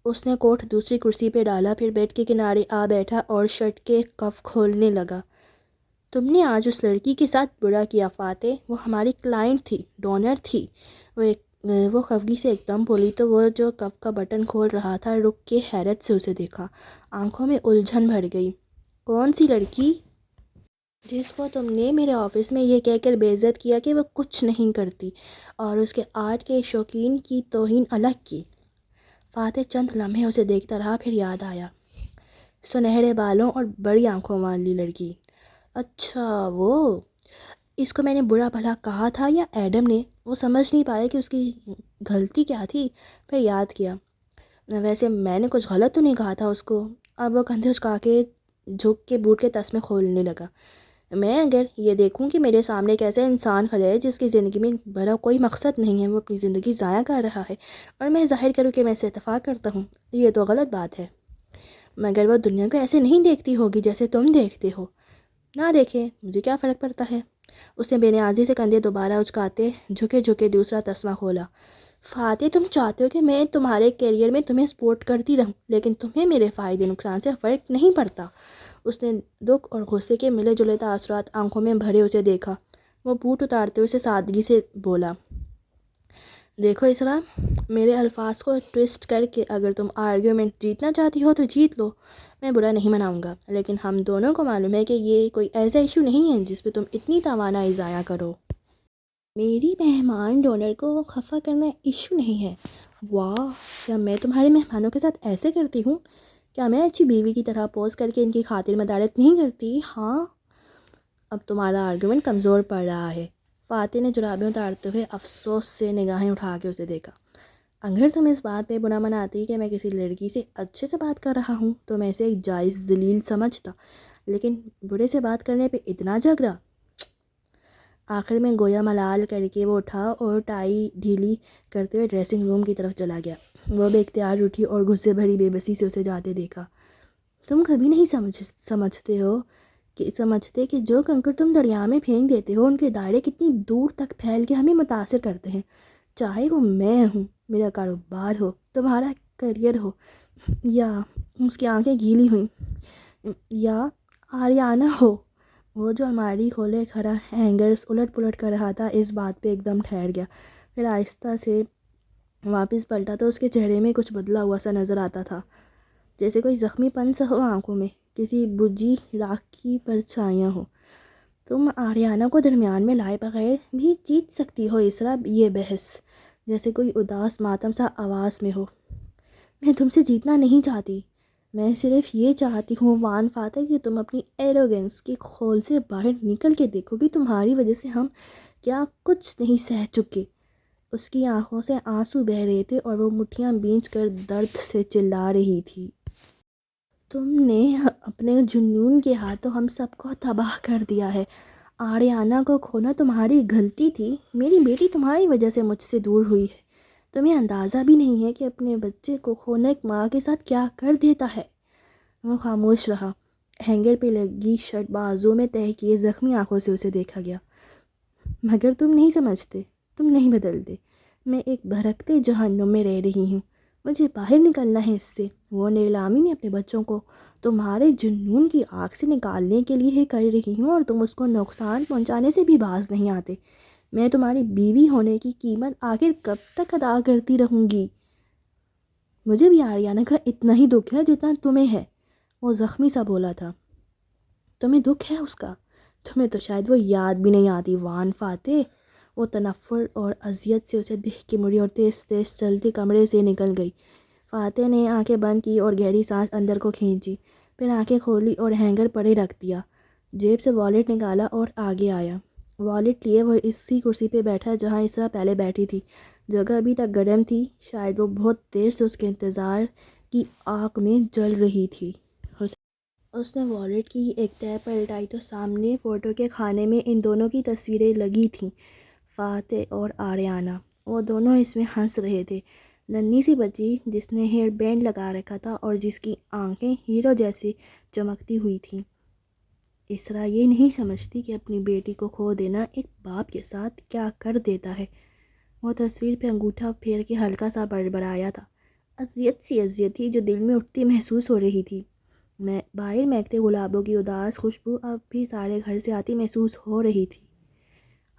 اس نے کوٹ دوسری کرسی پہ ڈالا، پھر بیڈ کے کنارے آ بیٹھا اور شرٹ کے کف کھولنے لگا۔ تم نے آج اس لڑکی کے ساتھ برا کیا فاتح، وہ ہماری کلائنٹ تھی، ڈونر تھی۔ وہ خفگی سے ایک دم بولی تو وہ جو کف کا بٹن کھول رہا تھا رک کے حیرت سے اسے دیکھا۔ آنکھوں میں الجھن بھر گئی۔ کون سی لڑکی؟ جس کو تم نے میرے آفس میں یہ کہہ کر بے عزت کیا کہ وہ کچھ نہیں کرتی اور اس کے آرٹ کے شوقین کی توہین الگ کی۔ فاتح چند لمحے اسے دیکھتا رہا، پھر یاد آیا۔ سنہرے بالوں اور بڑی آنکھوں والی لڑکی، اچھا وہ، اس کو میں نے برا بھلا کہا تھا یا ایڈم نے؟ وہ سمجھ نہیں پایا کہ اس کی غلطی کیا تھی، پھر یاد کیا، ویسے میں نے کچھ غلط تو نہیں کہا تھا اس کو۔ اب وہ کندھے اچکا کے جھک کے بوٹ کے تسمے کھولنے لگا۔ میں اگر یہ دیکھوں کہ میرے سامنے ایک ایسا انسان کھڑا ہے جس کی زندگی میں بڑا کوئی مقصد نہیں ہے، وہ اپنی زندگی ضائع کر رہا ہے، اور میں ظاہر کروں کہ میں اسے اتفاق کرتا ہوں، یہ تو غلط بات ہے۔ مگر وہ دنیا کو ایسے نہیں دیکھتی ہوگی جیسے تم دیکھتے ہو۔ نہ دیکھے، مجھے کیا فرق پڑتا ہے؟ اس نے بے نیازی سے کندھے دوبارہ اچکاتے جھکے دوسرا تسمہ کھولا۔ فاتح، تم چاہتے ہو کہ میں تمہارے کیریئر میں تمہیں سپورٹ کرتی رہوں، لیکن تمہیں میرے فائدے نقصان سے فرق نہیں پڑتا۔ اس نے دکھ اور غصے کے ملے جلے تاثرات آنکھوں میں بھرے اسے دیکھا۔ وہ بوٹ اتارتے ہوئے اسے سادگی سے بولا، دیکھو اسرا، میرے الفاظ کو ٹویسٹ کر کے اگر تم آرگیومنٹ جیتنا چاہتی ہو تو جیت لو، میں برا نہیں مناؤں گا، لیکن ہم دونوں کو معلوم ہے کہ یہ کوئی ایسا ایشو نہیں ہے جس پہ تم اتنی توانائی ضائع کرو۔ میری مہمان ڈونر کو خفا کرنا ایشو نہیں ہے۔ واہ، کیا میں تمہارے مہمانوں کے ساتھ ایسے کرتی ہوں؟ کیا میں اچھی بیوی کی طرح پوز کر کے ان کی خاطر مدارت نہیں کرتی؟ ہاں، اب تمہارا آرگومنٹ کمزور پڑ رہا ہے۔ فاتح نے جرابیں اتارتے ہوئے افسوس سے نگاہیں اٹھا کے اسے دیکھا۔ اگر تم اس بات پہ برا مناتی کہ میں کسی لڑکی سے اچھے سے بات کر رہا ہوں تو میں اسے ایک جائز ذلیل سمجھتا، لیکن برے سے بات کرنے پہ اتنا جھگڑا۔ آخر میں گویا ملال کر کے وہ اٹھا اور ٹائی ڈھیلی کرتے ہوئے ڈریسنگ روم کی طرف چلا گیا۔ وہ بے اختیار اٹھی اور غصے بھری بے بسی سے اسے جاتے دیکھا۔ تم کبھی نہیں سمجھتے کہ جو کنکر تم دریا میں پھینک دیتے ہو ان کے دائرے کتنی دور تک پھیل کے ہمیں متاثر کرتے ہیں، چاہے وہ میں ہوں، میرا کاروبار ہو، تمہارا کریئر ہو، یا اس کی آنکھیں گیلی ہوئیں، یا آریانہ ہو۔ وہ جو الماری کھولے کھڑا ہینگرز الٹ پلٹ کر رہا تھا اس بات پہ ایک دم ٹھہر گیا، پھر آہستہ سے واپس پلٹا تو اس کے چہرے میں کچھ بدلا ہوا سا نظر آتا تھا، جیسے کوئی زخمی پن سا ہو آنکھوں میں، کسی بجھی راکھ کی پرچھائیاں ہو۔ تم آریانہ کو درمیان میں لائے بغیر بھی جیت سکتی ہو اسرا، یہ بحث جیسے کوئی اداس ماتم سا آواز میں ہو۔ میں تم سے جیتنا نہیں چاہتی، میں صرف یہ چاہتی ہوں وان فاتح کہ تم اپنی ایروگنس کے کھول سے باہر نکل کے دیکھو کہ تمہاری وجہ سے ہم کیا کچھ نہیں سہ چکے۔ اس کی آنکھوں سے آنسو بہہ رہے تھے اور وہ مٹھیاں بھینچ کر درد سے چلا رہی تھی۔ تم نے اپنے جنون کے ہاتھوں ہم سب کو تباہ کر دیا ہے۔ آریانہ کو کھونا تمہاری غلطی تھی، میری بیٹی تمہاری وجہ سے مجھ سے دور ہوئی ہے۔ تمہیں اندازہ بھی نہیں ہے کہ اپنے بچے کو کھونا ایک ماں کے ساتھ کیا کر دیتا ہے۔ وہ خاموش رہا۔ ہینگر پہ لگی شرٹ بازو میں تہہ کیے زخمی آنکھوں سے اسے دیکھا گیا۔ مگر تم نہیں سمجھتے، تم نہیں بدلتے۔ میں ایک بھڑکتے جہنم میں رہ رہی ہوں، مجھے باہر نکلنا ہے اس سے۔ وہ نیلامی میں اپنے بچوں کو تمہارے جنون کی آگ سے نکالنے کے لیے ہی کر رہی ہوں اور تم اس کو نقصان پہنچانے سے بھی باز نہیں آتے۔ میں تمہاری بیوی ہونے کی قیمت آخر کب تک ادا کرتی رہوں گی؟ مجھے بھی آریانہ کا اتنا ہی دکھ ہے جتنا تمہیں ہے، وہ زخمی سا بولا تھا۔ تمہیں دکھ ہے اس کا؟ تمہیں تو شاید وہ یاد بھی نہیں آتی وان فاتح۔ وہ تنفر اور اذیت سے اسے دیکھ کے مڑی اور تیز تیز چلتے کمرے سے نکل گئی۔ فاتح نے آنکھیں بند کی اور گہری سانس اندر کو کھینچی، پھر آنکھیں کھولی اور ہینگر پرے رکھ دیا۔ جیب سے والیٹ نکالا اور آگے آیا۔ والیٹ لیے وہ اسی کرسی پہ بیٹھا جہاں اسرا پہلے بیٹھی تھی۔ جگہ ابھی تک گرم تھی، شاید وہ بہت دیر سے اس کے انتظار کی آگ میں جل رہی تھی۔ اس نے والیٹ کی ایک تہہ پلٹائی تو سامنے فوٹو کے خانے میں ان دونوں کی تصویریں لگی تھیں، فاتح اور آریانہ۔ وہ دونوں اس میں ہنس رہے تھے۔ ننھی سی بچی جس نے ہیئر بینڈ لگا رکھا تھا اور جس کی آنکھیں ہیرو جیسی چمکتی ہوئی تھیں۔ اسرا یہ نہیں سمجھتی کہ اپنی بیٹی کو کھو دینا ایک باپ کے ساتھ کیا کر دیتا ہے۔ وہ تصویر پہ انگوٹھا پھیر کے ہلکا سا بڑبڑایا تھا۔ اذیت تھی جو دل میں اٹھتی محسوس ہو رہی تھی۔ میں باہر مہکتے گلابوں کی اداس خوشبو اب بھی سارے گھر سے آتی محسوس ہو رہی تھی۔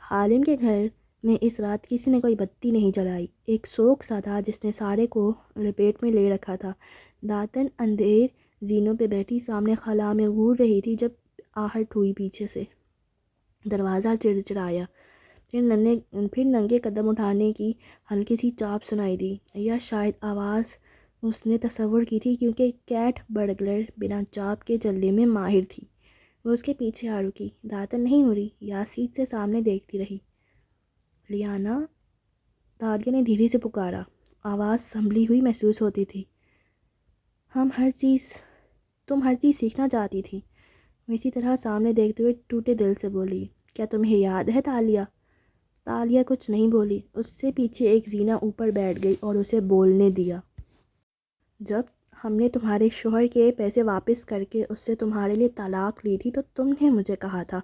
حالم کے گھر میں اس رات کسی نے کوئی بتی نہیں جلائی۔ ایک سوگ سا تھا جس نے سارے کو لپیٹ میں لے رکھا تھا۔ داتن اندھیر زینوں پہ بیٹھی سامنے خلا میں گھور رہی تھی جب آہٹ ہوئی پیچھے سے۔ دروازہ چڑچڑایا، پھر ننگے قدم اٹھانے کی ہلکی سی چاپ سنائی دی، یا شاید آواز اس نے تصور کی تھی کیونکہ کیٹ برگلر بنا چاپ کے چلنے میں ماہر تھی۔ وہ اس کے پیچھے آ رکی۔ داتن نہیں مڑی یا سیٹ سے سامنے دیکھتی رہی۔ لیانا، دالیا نے دھیرے سے پکارا، آواز سنبھلی ہوئی محسوس ہوتی تھی۔ تم ہر چیز سیکھنا چاہتی تھی۔ وہ اسی طرح سامنے دیکھتے ہوئے ٹوٹے دل سے بولی، کیا تمہیں یاد ہے تالیا؟ تالیا کچھ نہیں بولی۔ اس سے پیچھے ایک زینا اوپر بیٹھ گئی اور اسے بولنے دیا۔ جب ہم نے تمہارے شوہر کے پیسے واپس کر کے اس سے تمہارے لیے طلاق لی تھی تو تم نے مجھے کہا تھا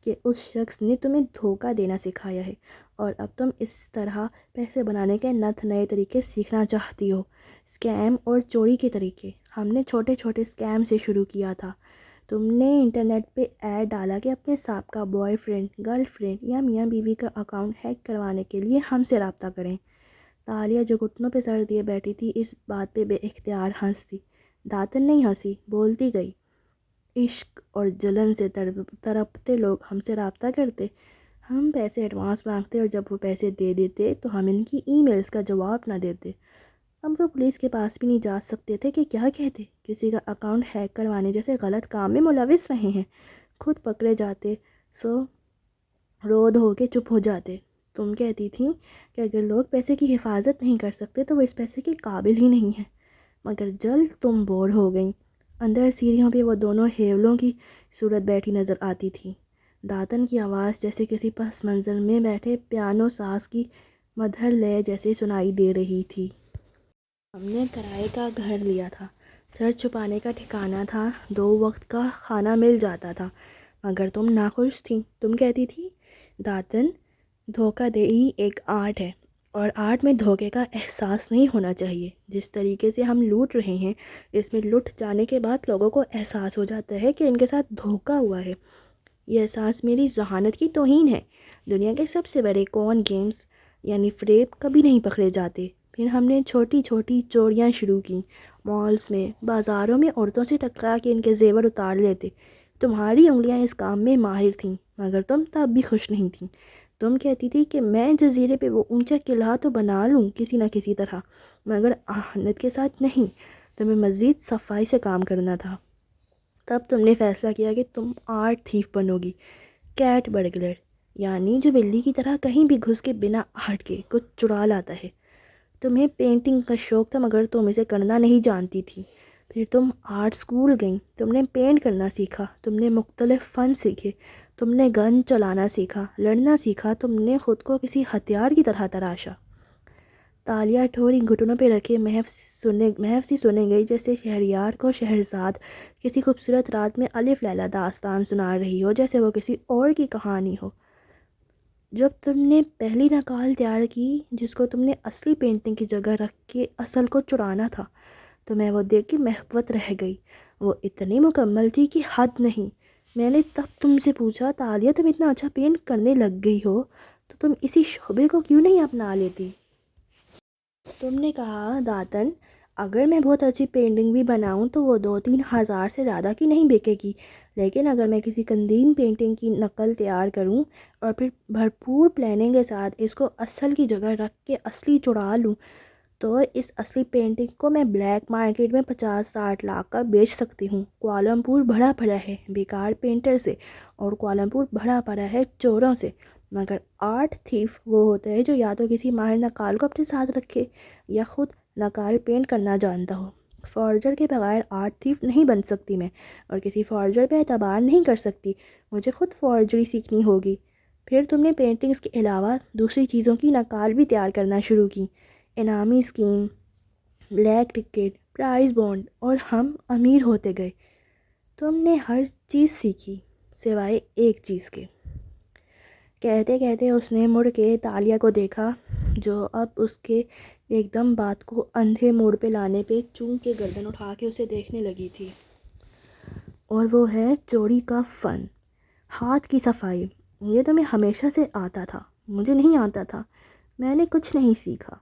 کہ اس شخص نے تمہیں دھوکہ دینا سکھایا ہے، اور اب تم اس طرح پیسے بنانے کے نئے طریقے سیکھنا چاہتی ہو، اسکیم اور چوری کے طریقے۔ ہم نے چھوٹے چھوٹے اسکیم سے شروع کیا تھا۔ تم نے انٹرنیٹ پہ ایڈ ڈالا کہ اپنے سابقہ بوائے فرینڈ، گرل فرینڈ یا میاں بیوی کا اکاؤنٹ ہیک کروانے کے لیے ہم سے رابطہ کریں۔ تالیا جو گھٹنوں پہ سر دیے بیٹھی تھی اس بات پہ بے اختیار ہنس دی۔ داتن نہیں ہنسی، بولتی گئی، عشق اور جلن سے تڑپتے لوگ ہم سے رابطہ کرتے، ہم پیسے ایڈوانس مانگتے اور جب وہ پیسے دے دیتے تو ہم ان کی ای میلز کا جواب نہ دیتے، ہم تو پولیس کے پاس بھی نہیں جا سکتے تھے کہ کیا کہتے، کسی کا اکاؤنٹ ہیک کروانے جیسے غلط کام میں ملوث رہے ہیں، خود پکڑے جاتے سو رو دھو کے چپ ہو جاتے۔ تم کہتی تھیں کہ اگر لوگ پیسے کی حفاظت نہیں کر سکتے تو وہ اس پیسے کے قابل ہی نہیں ہیں، مگر جلد تم بور ہو گئیں۔ اندر سیڑھیوں پہ وہ دونوں ہیولوں کی صورت بیٹھی نظر آتی تھی، داتن کی آواز جیسے کسی پس منظر میں بیٹھے پیانو ساز کی مدھر لے جیسے سنائی دے رہی تھی۔ ہم نے کرائے کا گھر لیا تھا، سر چھپانے کا ٹھکانہ تھا، 2 وقت کا کھانا مل جاتا تھا، مگر تم ناخوش تھیں۔ تم کہتی تھی داتن، دھوکہ دہی ایک آرٹ ہے، اور آرٹ میں دھوکے کا احساس نہیں ہونا چاہیے۔ جس طریقے سے ہم لوٹ رہے ہیں، اس میں لٹ جانے کے بعد لوگوں کو احساس ہو جاتا ہے کہ ان کے ساتھ دھوکہ ہوا ہے۔ یہ احساس میری ذہانت کی توہین ہے۔ دنیا کے سب سے بڑے کون گیمز یعنی فریب کبھی نہیں پکڑے جاتے۔ پھر ہم نے چھوٹی چھوٹی چوریاں شروع کیں، مالز میں، بازاروں میں عورتوں سے ٹکرا کے ان کے زیور اتار لیتے۔ تمہاری انگلیاں اس کام میں ماہر تھیں، مگر تم تب بھی خوش نہیں تھیں۔ تم کہتی تھی کہ میں جزیرے پہ وہ اونچا قلعہ تو بنا لوں کسی نہ کسی طرح، مگر آہنت کے ساتھ نہیں۔ تمہیں مزید صفائی سے کام کرنا تھا۔ تب تم نے فیصلہ کیا کہ تم آرٹ تھیف بنو گی، کیٹ برگلر، یعنی جو بلی کی طرح کہیں بھی گھس کے بنا آرٹ کے کچھ چرا لاتا ہے۔ تمہیں پینٹنگ کا شوق تھا، مگر تم اسے کرنا نہیں جانتی تھی۔ پھر تم آرٹ اسکول گئیں، تم نے پینٹ کرنا سیکھا، تم نے مختلف فن سیکھے، تم نے گن چلانا سیکھا، لڑنا سیکھا، تم نے خود کو کسی ہتھیار کی طرح تراشا۔ تالیاں ٹھوری گھٹنوں پہ رکھے محف سی سنے گئی، جیسے شہریار کو شہرزاد کسی خوبصورت رات میں الف لیلا داستان سنا رہی ہو، جیسے وہ کسی اور کی کہانی ہو۔ جب تم نے پہلی نقال تیار کی، جس کو تم نے اصلی پینٹنگ کی جگہ رکھ کے اصل کو چرانا تھا، تو میں وہ دیکھ کے محوت رہ گئی۔ وہ اتنی مکمل تھی کہ حد نہیں۔ میں نے تب تم سے پوچھا، تالیہ تم اتنا اچھا پینٹ کرنے لگ گئی ہو تو تم اسی شعبے کو کیوں نہیں اپنا لیتی؟ تم نے کہا، داتن، اگر میں بہت اچھی پینٹنگ بھی بناؤں تو وہ 2-3 ہزار سے زیادہ کی نہیں بکے گی، لیکن اگر میں کسی قدیم پینٹنگ کی نقل تیار کروں اور پھر بھرپور پلاننگ کے ساتھ اس کو اصل کی جگہ رکھ کے اصلی چڑا لوں، تو اس اصلی پینٹنگ کو میں بلیک مارکیٹ میں 50-60 لاکھ کا بیچ سکتی ہوں۔ کوالالمپور بھرا پڑا ہے بیکار پینٹر سے، اور کوالالمپور بھرا پڑا ہے چوروں سے، مگر آرٹ تھیف وہ ہوتا ہے جو یا تو کسی ماہر نقال کو اپنے ساتھ رکھے یا خود نقال پینٹ کرنا جانتا ہو۔ فارجر کے بغیر آرٹ تھیف نہیں بن سکتی میں، اور کسی فارجر پہ اعتبار نہیں کر سکتی۔ مجھے خود فارجری سیکھنی ہوگی۔ پھر تم نے پینٹنگز کے علاوہ دوسری چیزوں کی نقال بھی تیار کرنا شروع کی، انعامی scheme, black ticket, prize bond, اور ہم امیر ہوتے گئے۔ تم نے ہر چیز سیکھی سوائے ایک چیز کے۔ کہتے کہتے اس نے مڑ کے تالیہ کو دیکھا، جو اب اس کے ایک دم بات کو اندھے موڑ پہ لانے پہ چونک کے گردن اٹھا کے اسے دیکھنے لگی تھی۔ اور وہ ہے چوری کا فن، ہاتھ کی صفائی۔ یہ تمہیں ہمیشہ سے آتا تھا، مجھے نہیں آتا تھا۔ میں نے کچھ نہیں سیکھا،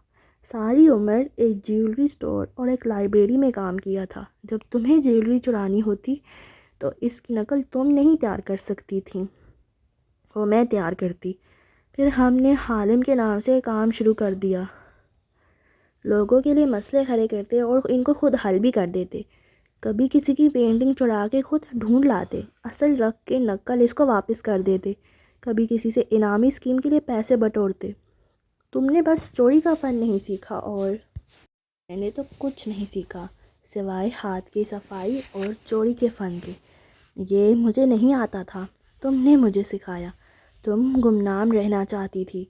ساری عمر ایک جیولری سٹور اور ایک لائبریری میں کام کیا تھا۔ جب تمہیں جیولری چرانی ہوتی تو اس کی نقل تم نہیں تیار کر سکتی تھیں، وہ میں تیار کرتی۔ پھر ہم نے حالم کے نام سے کام شروع کر دیا، لوگوں کے لیے مسئلے کھڑے کرتے اور ان کو خود حل بھی کر دیتے۔ کبھی کسی کی پینٹنگ چڑھا کے خود ڈھونڈ لاتے، اصل رکھ کے نقل اس کو واپس کر دیتے۔ کبھی کسی سے انعامی اسکیم کے لیے پیسے بٹورتے۔ تم نے بس چوری کا فن نہیں سیکھا، اور میں نے تو کچھ نہیں سیکھا سوائے ہاتھ کی صفائی اور چوری کے فن کے۔ یہ مجھے نہیں آتا تھا، تم نے مجھے سکھایا۔ تم گمنام رہنا چاہتی تھی،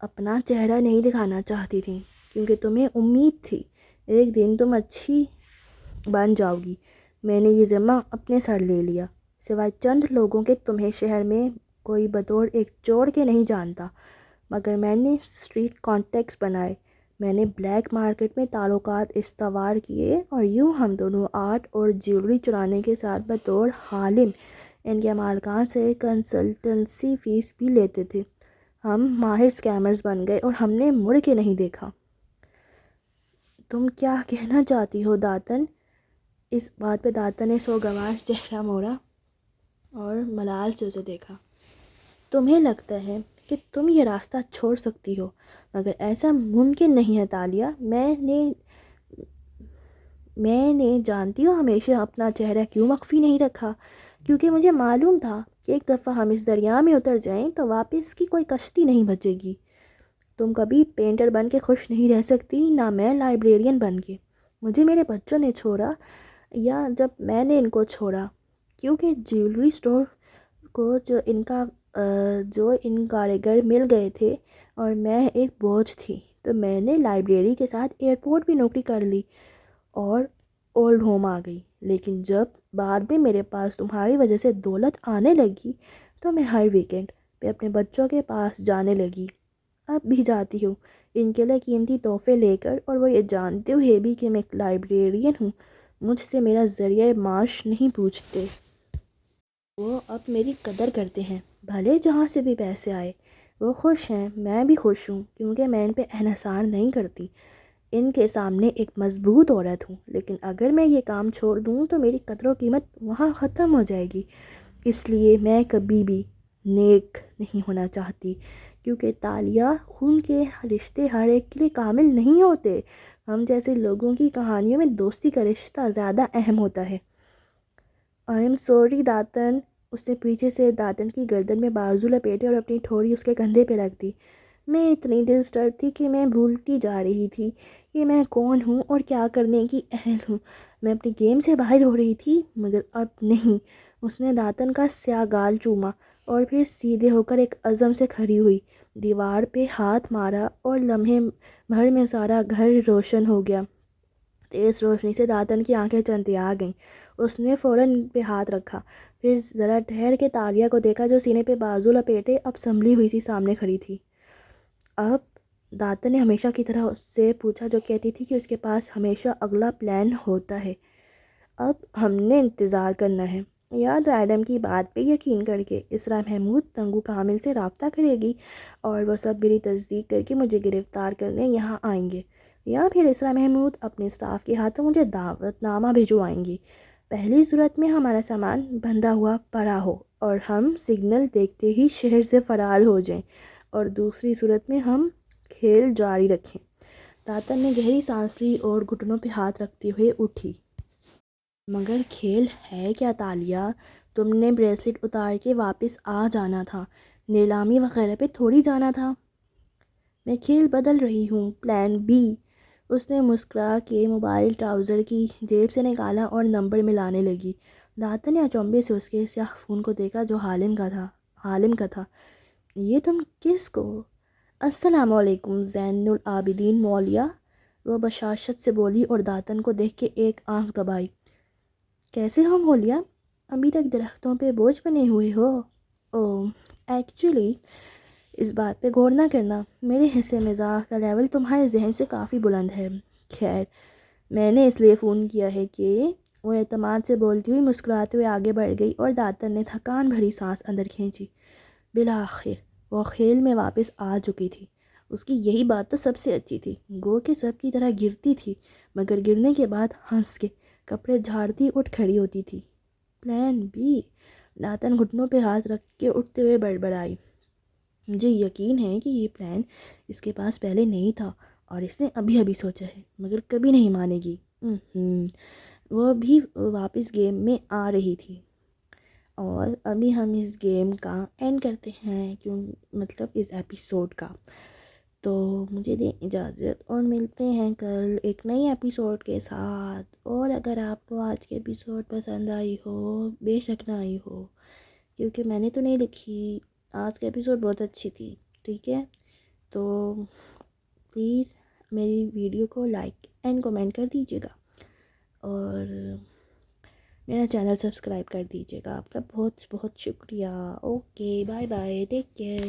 اپنا چہرہ نہیں دکھانا چاہتی تھی، کیونکہ تمہیں امید تھی ایک دن تم اچھی بن جاؤ گی۔ میں نے یہ ذمہ اپنے سر لے لیا۔ سوائے چند لوگوں کے تمہیں شہر میں کوئی بطور ایک چور کے نہیں جانتا، مگر میں نے اسٹریٹ کانٹیکٹس بنائے، میں نے بلیک مارکیٹ میں تعلقات استوار کیے، اور یوں ہم دونوں آرٹ اور جیولری چرانے کے ساتھ بطور حالم ان کے مالکان سے کنسلٹنسی فیس بھی لیتے تھے۔ ہم ماہر اسکیمرز بن گئے اور ہم نے مڑ کے نہیں دیکھا۔ تم کیا کہنا چاہتی ہو داتن؟ اس بات پہ داتن نے سوگوار چہرہ موڑا اور ملال سے اسے دیکھا۔ تمہیں لگتا ہے کہ تم یہ راستہ چھوڑ سکتی ہو، مگر ایسا ممکن نہیں ہے تالیہ۔ میں نے جانتی ہو ہمیشہ اپنا چہرہ کیوں مخفی نہیں رکھا، کیونکہ مجھے معلوم تھا کہ ایک دفعہ ہم اس دریا میں اتر جائیں تو واپس کی کوئی کشتی نہیں بچے گی۔ تم کبھی پینٹر بن کے خوش نہیں رہ سکتی، نہ میں لائبریرین بن کے۔ مجھے میرے بچوں نے چھوڑا یا جب میں نے ان کو چھوڑا، کیونکہ جیولری سٹور کو جو ان کاریگر مل گئے تھے اور میں ایک بوجھ تھی، تو میں نے لائبریری کے ساتھ ایئرپورٹ بھی نوکری کر لی اور اولڈ ہوم آ گئی۔ لیکن جب بعد میں میرے پاس تمہاری وجہ سے دولت آنے لگی تو میں ہر ویکنڈ پہ اپنے بچوں کے پاس جانے لگی۔ اب بھی جاتی ہوں ان کے لیے قیمتی تحفے لے کر، اور وہ یہ جانتے ہوئے بھی کہ میں ایک لائبریرین ہوں۔ مجھ سے میرا ذریعہ معاش نہیں پوچھتے۔ وہ اب میری قدر کرتے ہیں، بھلے جہاں سے بھی پیسے آئے۔ وہ خوش ہیں، میں بھی خوش ہوں، کیونکہ میں ان پہ انحصار نہیں کرتی۔ ان کے سامنے ایک مضبوط عورت ہوں، لیکن اگر میں یہ کام چھوڑ دوں تو میری قدر و قیمت وہاں ختم ہو جائے گی۔ اس لیے میں کبھی بھی نیک نہیں ہونا چاہتی، کیونکہ تالیہ، خون کے رشتے ہر ایک کے لیے کامل نہیں ہوتے۔ ہم جیسے لوگوں کی کہانیوں میں دوستی کا رشتہ زیادہ اہم ہوتا ہے۔ آئی ایم سوری داتن۔ اس نے پیچھے سے داتن کی گردن میں بازو لپیٹے اور اپنی ٹھوڑی اس کے کندھے پہ رکھ دی۔ میں اتنی ڈسٹرب تھی کہ میں بھولتی جا رہی تھی کہ میں کون ہوں اور کیا کرنے کی اہل ہوں۔ میں اپنی گیم سے باہر ہو رہی تھی، مگر اب نہیں۔ اس نے داتن کا سیاہ گال چوما اور پھر سیدھے ہو کر ایک عزم سے کھڑی ہوئی، دیوار پہ ہاتھ مارا اور لمحے بھر میں سارا گھر روشن ہو گیا۔ تیز روشنی سے داتن کی آنکھیں چمٹیا گئیں۔ اس نے فوراً پہ ہاتھ رکھا، پھر ذرا ٹھہر کے تالیہ کو دیکھا جو سینے پہ بازو لپیٹے اب سنبھلی ہوئی سی سامنے کھڑی تھی۔ اب داتن نے ہمیشہ کی طرح اس سے پوچھا، جو کہتی تھی کہ اس کے پاس ہمیشہ اگلا پلان ہوتا ہے۔ اب ہم نے انتظار کرنا ہے، یا تو ایڈم کی بات پہ یقین کر کے اسرا محمود تنگو کامل سے رابطہ کرے گی اور وہ سب میری تصدیق کر کے مجھے گرفتار کرنے یہاں آئیں گے، یا پھر اسرا محمود اپنے سٹاف کے ہاتھوں مجھے دعوت نامہ بھجوائیں گی۔ پہلی صورت میں ہمارا سامان بندھا ہوا پڑا ہو اور ہم سگنل دیکھتے ہی شہر سے فرار ہو جائیں، اور دوسری صورت میں ہم کھیل جاری رکھیں۔ داتن نے گہری سانس لی اور گھٹنوں پہ ہاتھ رکھتے ہوئے اٹھی۔ مگر کھیل ہے کیا تالیہ؟ تم نے بریسلٹ اتار کے واپس آ جانا تھا، نیلامی وغیرہ پہ تھوڑی جانا تھا۔ میں کھیل بدل رہی ہوں، پلان بی۔ اس نے مسکرا کے موبائل ٹراؤزر کی جیب سے نکالا اور نمبر ملانے لگی۔ داتن نے اچنبھے سے اس کے سیاہ فون کو دیکھا جو حالم کا تھا۔ یہ تم کس کو؟ السلام علیکم زین العابدین مولیہ، وہ بشاشت سے بولی اور داتن کو دیکھ کے ایک آنکھ دبائی۔ کیسے ہو مولیہ؟ ابھی تک درختوں پہ بوجھ بنے ہوئے ہو؟ ایکچولی اس بات پہ غور نہ کرنا، میرے حصے مزاح کا لیول تمہارے ذہن سے کافی بلند ہے۔ خیر، میں نے اس لیے فون کیا ہے کہ… وہ اعتماد سے بولتی ہوئی مسکراتے ہوئے آگے بڑھ گئی اور داتن نے تھکان بھری سانس اندر کھینچی۔ بالآخر وہ کھیل میں واپس آ چکی تھی۔ اس کی یہی بات تو سب سے اچھی تھی، گو کہ سب کی طرح گرتی تھی، مگر گرنے کے بعد ہنس کے کپڑے جھاڑتی اٹھ کھڑی ہوتی تھی۔ Plan B? داتن گھٹنوں پہ ہاتھ رکھ کے اٹھتے ہوئے بڑبڑائی۔ مجھے یقین ہے کہ یہ پلان اس کے پاس پہلے نہیں تھا اور اس نے ابھی سوچا ہے، مگر کبھی نہیں مانے گی۔ وہ بھی واپس گیم میں آ رہی تھی، اور ابھی ہم اس گیم کا اینڈ کرتے ہیں، مطلب اس ایپیسوڈ کا۔ تو مجھے دیں اجازت اور ملتے ہیں کل ایک نئی ایپیسوڈ کے ساتھ۔ اور اگر آپ کو آج کے ایپیسوڈ پسند آئی ہو، بے شک نہ آئی ہو، کیونکہ میں نے تو نہیں لکھی، آج کا ایپیسوڈ بہت اچھی تھی، ٹھیک ہے؟ تو پلیز میری ویڈیو کو لائک اینڈ کمنٹ کر دیجیے گا، اور میرا چینل سبسکرائب کر دیجیے گا۔ آپ کا بہت بہت شکریہ۔ Okay, bye bye, take care.